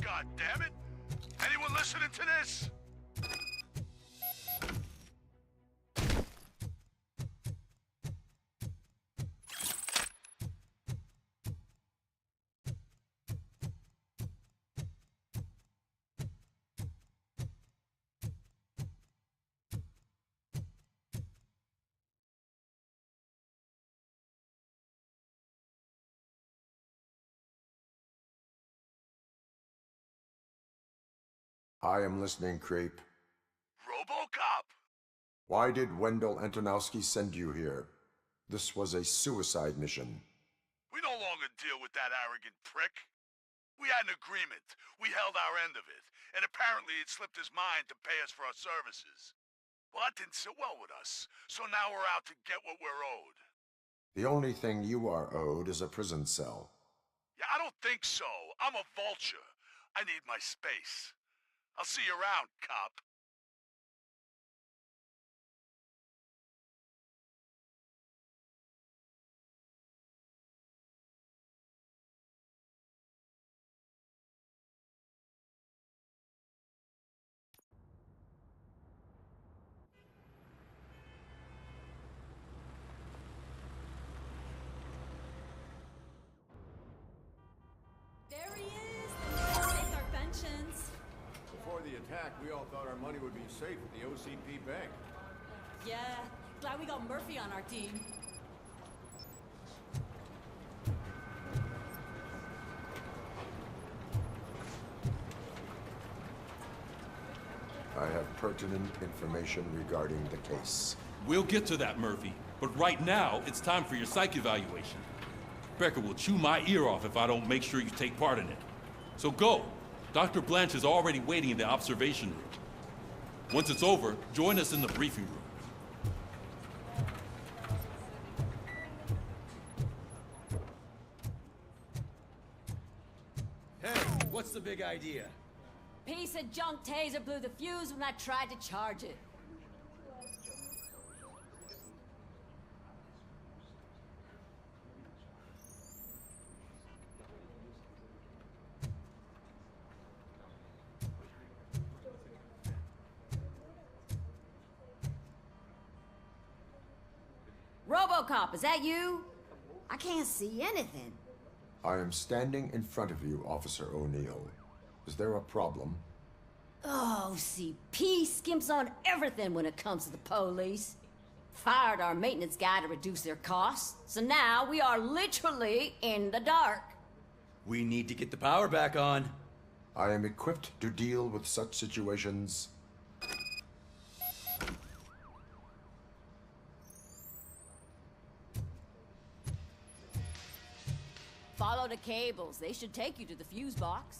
God damn it! Anyone listening to this? I am listening, Creep. Robocop! Why did Wendell Antonowski send you here? This was a suicide mission. We no longer deal with that arrogant prick. We had an agreement. We held our end of it. And apparently it slipped his mind to pay us for our services. Well, that didn't sit well with us. So now we're out to get what we're owed. The only thing you are owed is a prison cell. You I don't think so. I'm a vulture. I need my space. I'll see you around, cop. There he is! The man who saved our pensions. Before the attack, we all thought our money would be safe at the OCP bank. Yeah, glad we got Murphy on our team. I have pertinent information regarding the case. We'll get to that, Murphy. But right now, it's time for your psych evaluation. Becker will chew my ear off if I don't make sure you take part in it. So go. Dr. Blanche is already waiting in the observation room. Once it's over, join us in the briefing room. Hey, what's the big idea? Piece of junk taser blew the fuse when I tried to charge it. Robocop, is that you? I can't see anything. I am standing in front of you, Officer O'Neill. Is there a problem? Oh, OCP skimps on everything when it comes to the police. Fired our maintenance guy to reduce their costs, so now we are literally in the dark. We need to get the power back on. I am equipped to deal with such situations. Follow the cables. They should take you to the fuse box.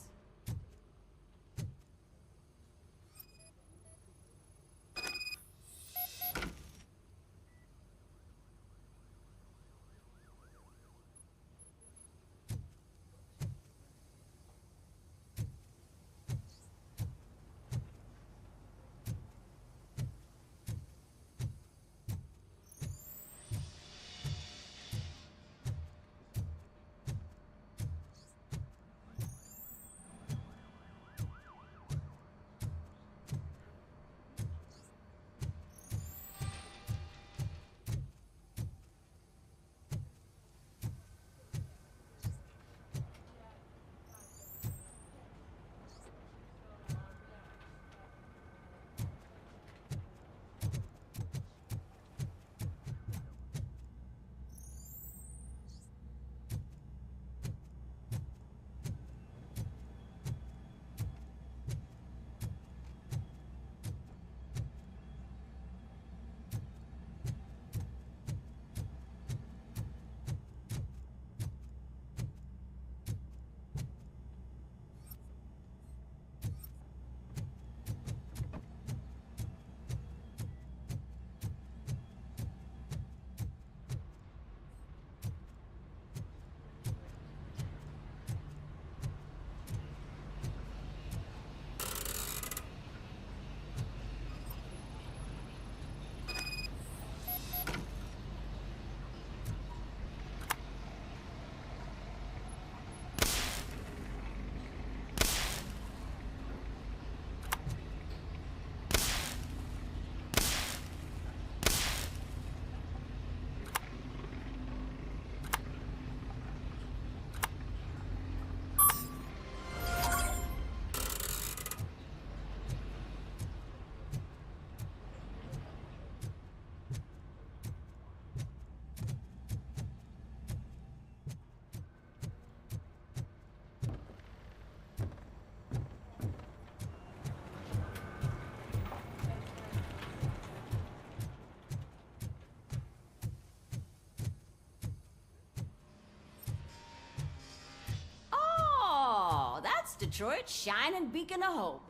Detroit's shining beacon of hope.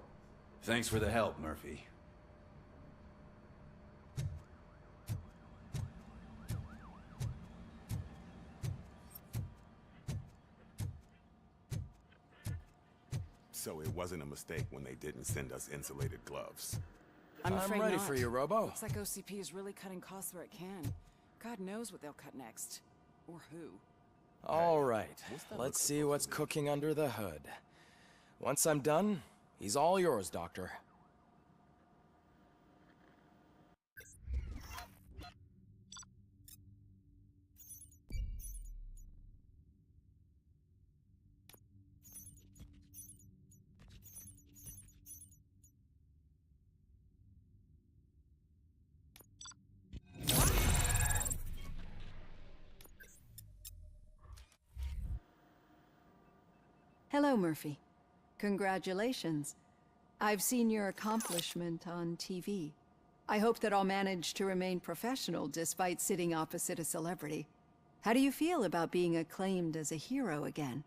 Thanks for the help, Murphy. So it wasn't a mistake when they didn't send us insulated gloves. I'm ready for you, Robo. Looks like OCP is really cutting costs where it can. God knows what they'll cut next. Or who. All right, let's see what's cooking under the hood. Once I'm done, he's all yours, Doctor. Hello, Murphy. Congratulations. I've seen your accomplishment on TV. I hope that I'll manage to remain professional despite sitting opposite a celebrity. How do you feel about being acclaimed as a hero again?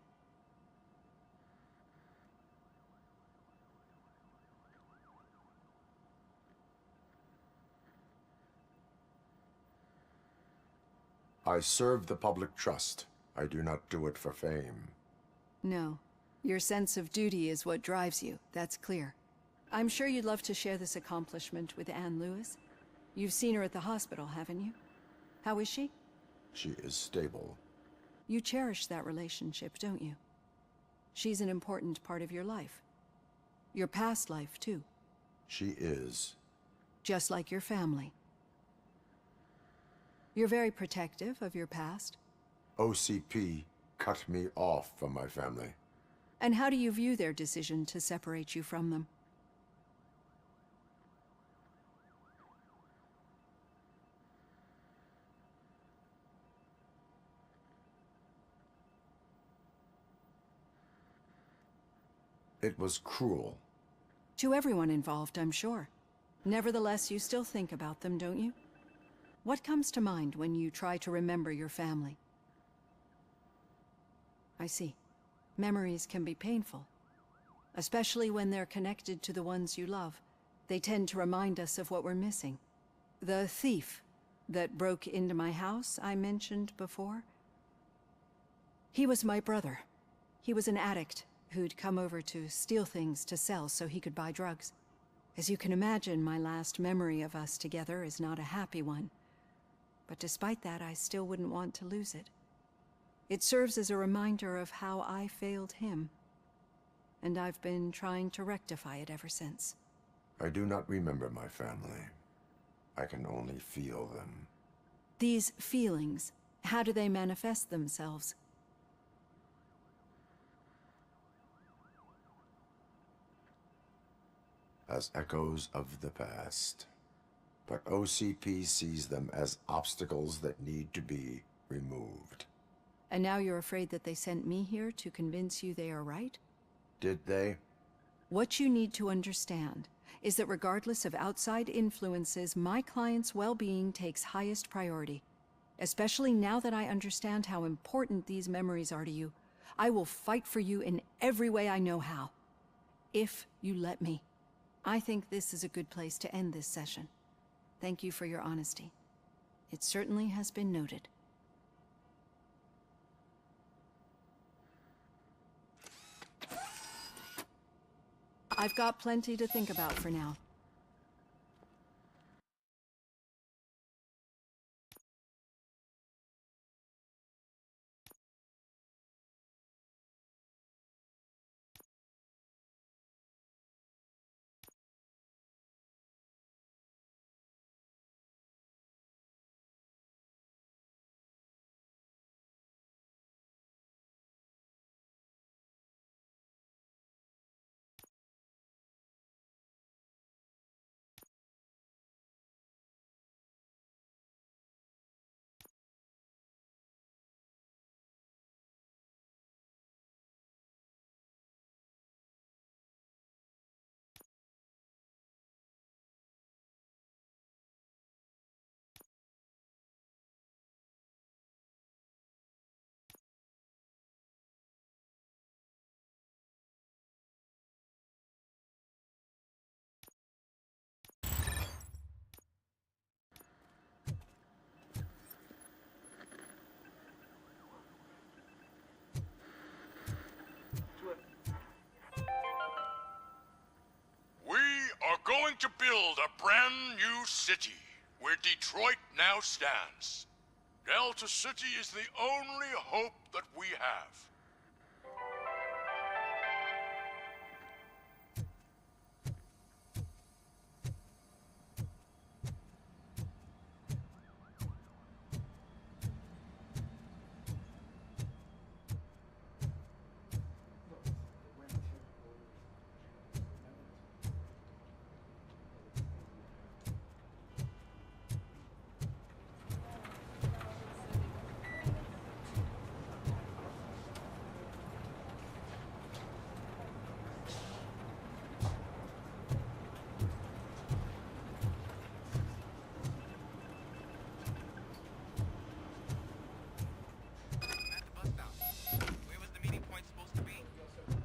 I serve the public trust. I do not do it for fame. No. Your sense of duty is what drives you, that's clear. I'm sure you'd love to share this accomplishment with Anne Lewis. You've seen her at the hospital, haven't you? How is she? She is stable. You cherish that relationship, don't you? She's an important part of your life. Your past life, too. She is. Just like your family. You're very protective of your past. OCP cut me off from my family. And how do you view their decision to separate you from them? It was cruel. To everyone involved, I'm sure. Nevertheless, you still think about them, don't you? What comes to mind when you try to remember your family? I see. Memories can be painful, especially when they're connected to the ones you love. They tend to remind us of what we're missing. The thief that broke into my house I mentioned before, he was my brother. He was an addict who'd come over to steal things to sell so he could buy drugs. As you can imagine, my last memory of us together is not a happy one. But despite that, I still wouldn't want to lose it. It serves as a reminder of how I failed him. And I've been trying to rectify it ever since. I do not remember my family. I can only feel them. These feelings, how do they manifest themselves? As echoes of the past. But OCP sees them as obstacles that need to be removed. And now you're afraid that they sent me here to convince you they are right? Did they? What you need to understand is that regardless of outside influences, my client's well-being takes highest priority. Especially now that I understand how important these memories are to you, I will fight for you in every way I know how. If you let me. I think this is a good place to end this session. Thank you for your honesty. It certainly has been noted. I've got plenty to think about for now. to build a brand new city where Detroit now stands. Delta City is the only hope that we have.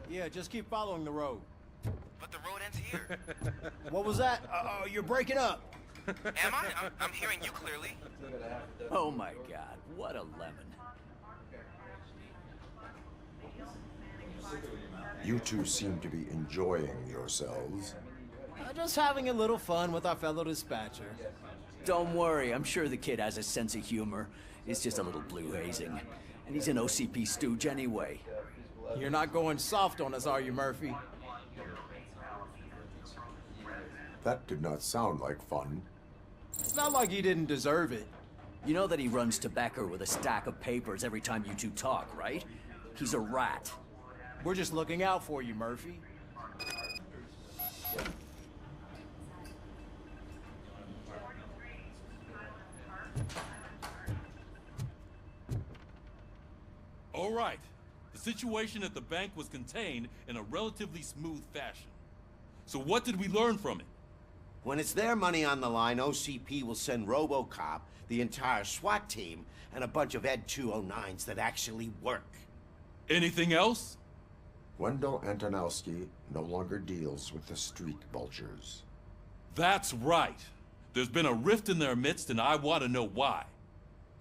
Yeah, just keep following the road. But the road ends here. What was that? You're breaking up. Am I? I'm hearing you clearly. Oh my god, what a lemon. You two seem to be enjoying yourselves. Just having a little fun with our fellow dispatcher. Don't worry, I'm sure the kid has a sense of humor. It's just a little blue hazing. And he's an OCP stooge anyway. You're not going soft on us, are you, Murphy? That did not sound like fun. It's not like he didn't deserve it. You know that he runs to Becker with a stack of papers every time you two talk, right? He's a rat. We're just looking out for you, Murphy. All right. The situation at the bank was contained in a relatively smooth fashion. So what did we learn from it? When it's their money on the line, OCP will send Robocop, the entire SWAT team, and a bunch of Ed 209s that actually work. Anything else? Wendell Antonowski no longer deals with the street vultures. That's right. There's been a rift in their midst, and I want to know why.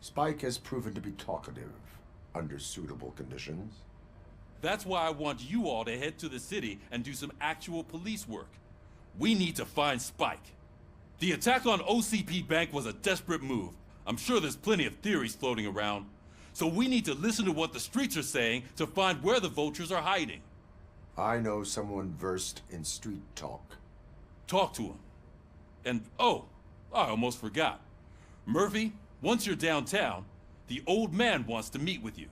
Spike has proven to be talkative under suitable conditions. That's why I want you all to head to the city and do some actual police work. We need to find Spike. The attack on OCP Bank was a desperate move. I'm sure there's plenty of theories floating around. So we need to listen to what the streets are saying to find where the vultures are hiding. I know someone versed in street talk. Talk to him. And, oh, I almost forgot. Murphy, once you're downtown, the old man wants to meet with you.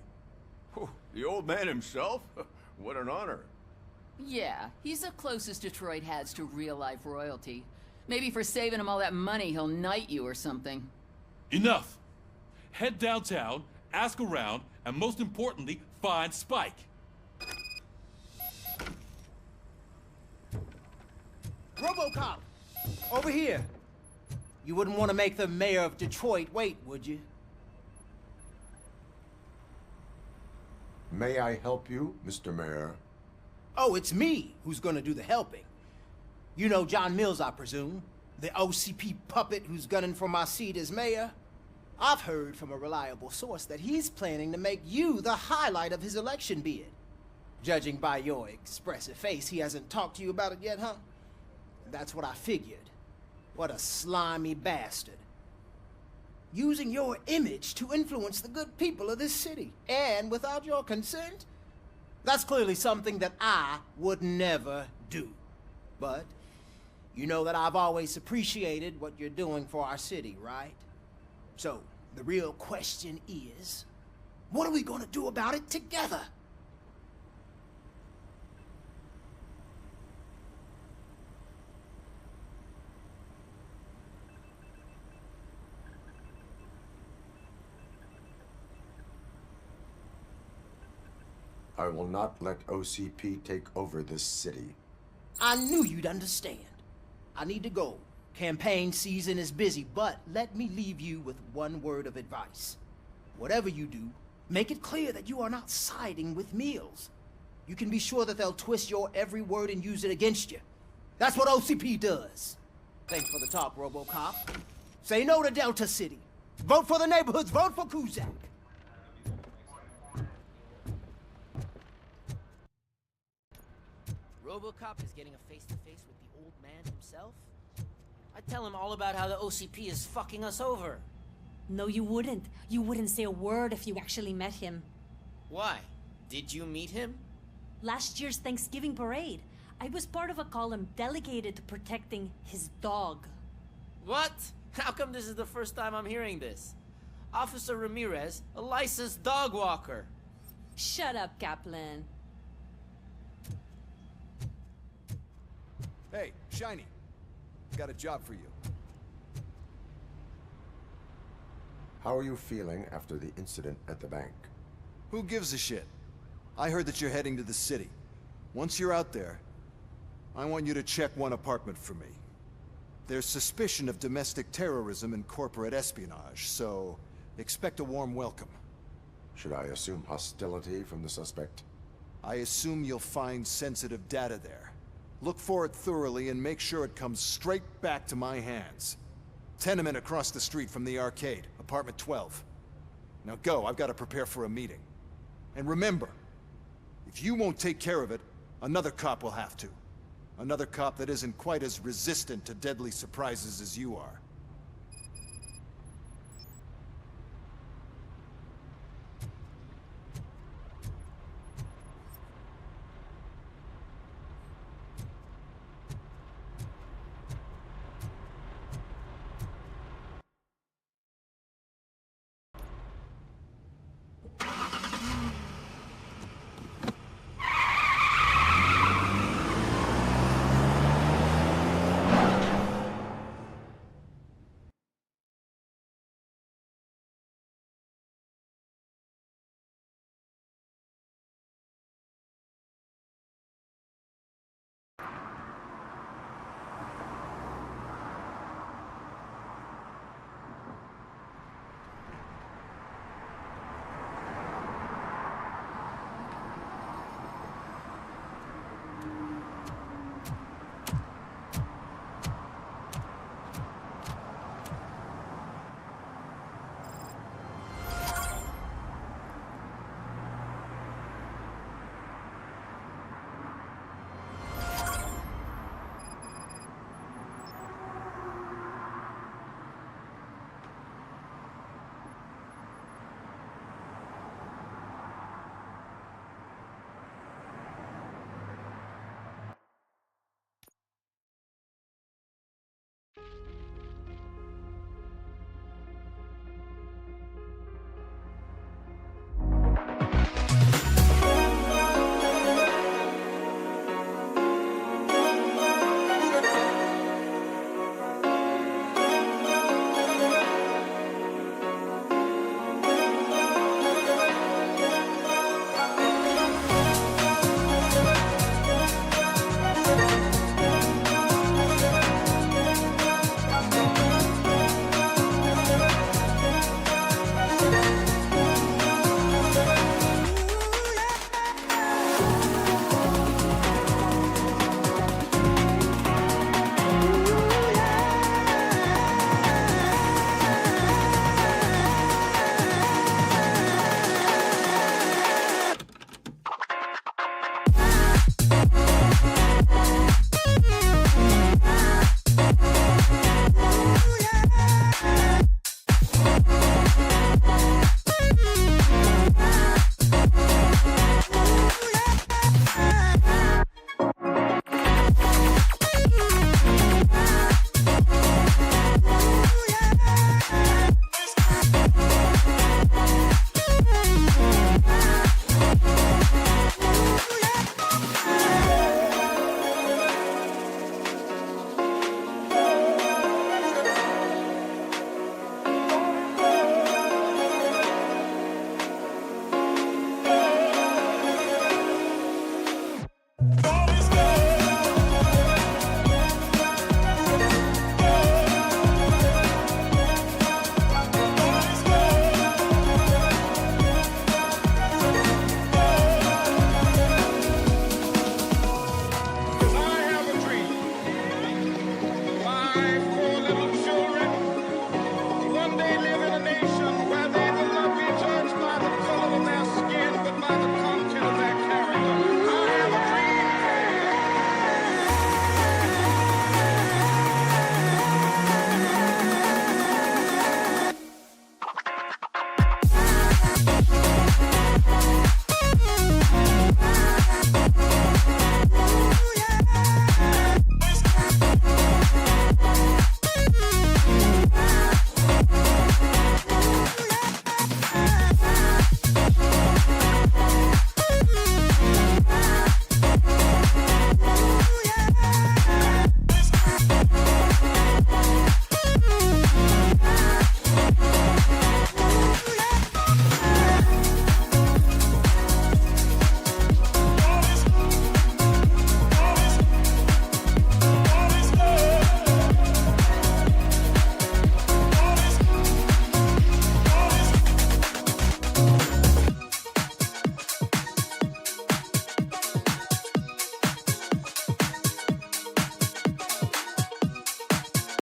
The old man himself? What an honor. Yeah, he's the closest Detroit has to real-life royalty. Maybe for saving him all that money, he'll knight you or something. Enough! Head downtown, ask around, and most importantly, find Spike. Robocop! Over here! You wouldn't want to make the mayor of Detroit wait, would you? May I help you, Mr. Mayor? Oh, it's me who's gonna do the helping. You know John Mills, I presume? The OCP puppet who's gunning for my seat as mayor? I've heard from a reliable source that he's planning to make you the highlight of his election bid. Judging by your expressive face, he hasn't talked to you about it yet, huh? That's what I figured. What a slimy bastard. Using your image to influence the good people of this city, and without your consent? That's clearly something that I would never do. But you know that I've always appreciated what you're doing for our city, right? So, the real question is, what are we gonna do about it together? I will not let OCP take over this city. I knew you'd understand. I need to go. Campaign season is busy, but let me leave you with one word of advice. Whatever you do, make it clear that you are not siding with Mills. You can be sure that they'll twist your every word and use it against you. That's what OCP does. Thanks for the talk, Robocop. Say no to Delta City. Vote for the neighborhoods. Vote for Kuzak. Robocop is getting a face-to-face with the old man himself? I'd tell him all about how the OCP is fucking us over. No, you wouldn't. You wouldn't say a word if you actually met him. Why? Did you meet him? Last year's Thanksgiving parade, I was part of a column delegated to protecting his dog. What? How come this is the first time I'm hearing this? Officer Ramirez, a licensed dog walker. Shut up, Kaplan. Hey, Shiny. Got a job for you. How are you feeling after the incident at the bank? Who gives a shit? I heard that you're heading to the city. Once you're out there, I want you to check one apartment for me. There's suspicion of domestic terrorism and corporate espionage, so expect a warm welcome. Should I assume hostility from the suspect? I assume you'll find sensitive data there. Look for it thoroughly and make sure it comes straight back to my hands. Tenement across the street from the arcade, apartment 12. Now go, I've got to prepare for a meeting. And remember, if you won't take care of it, another cop will have to. Another cop that isn't quite as resistant to deadly surprises as you are.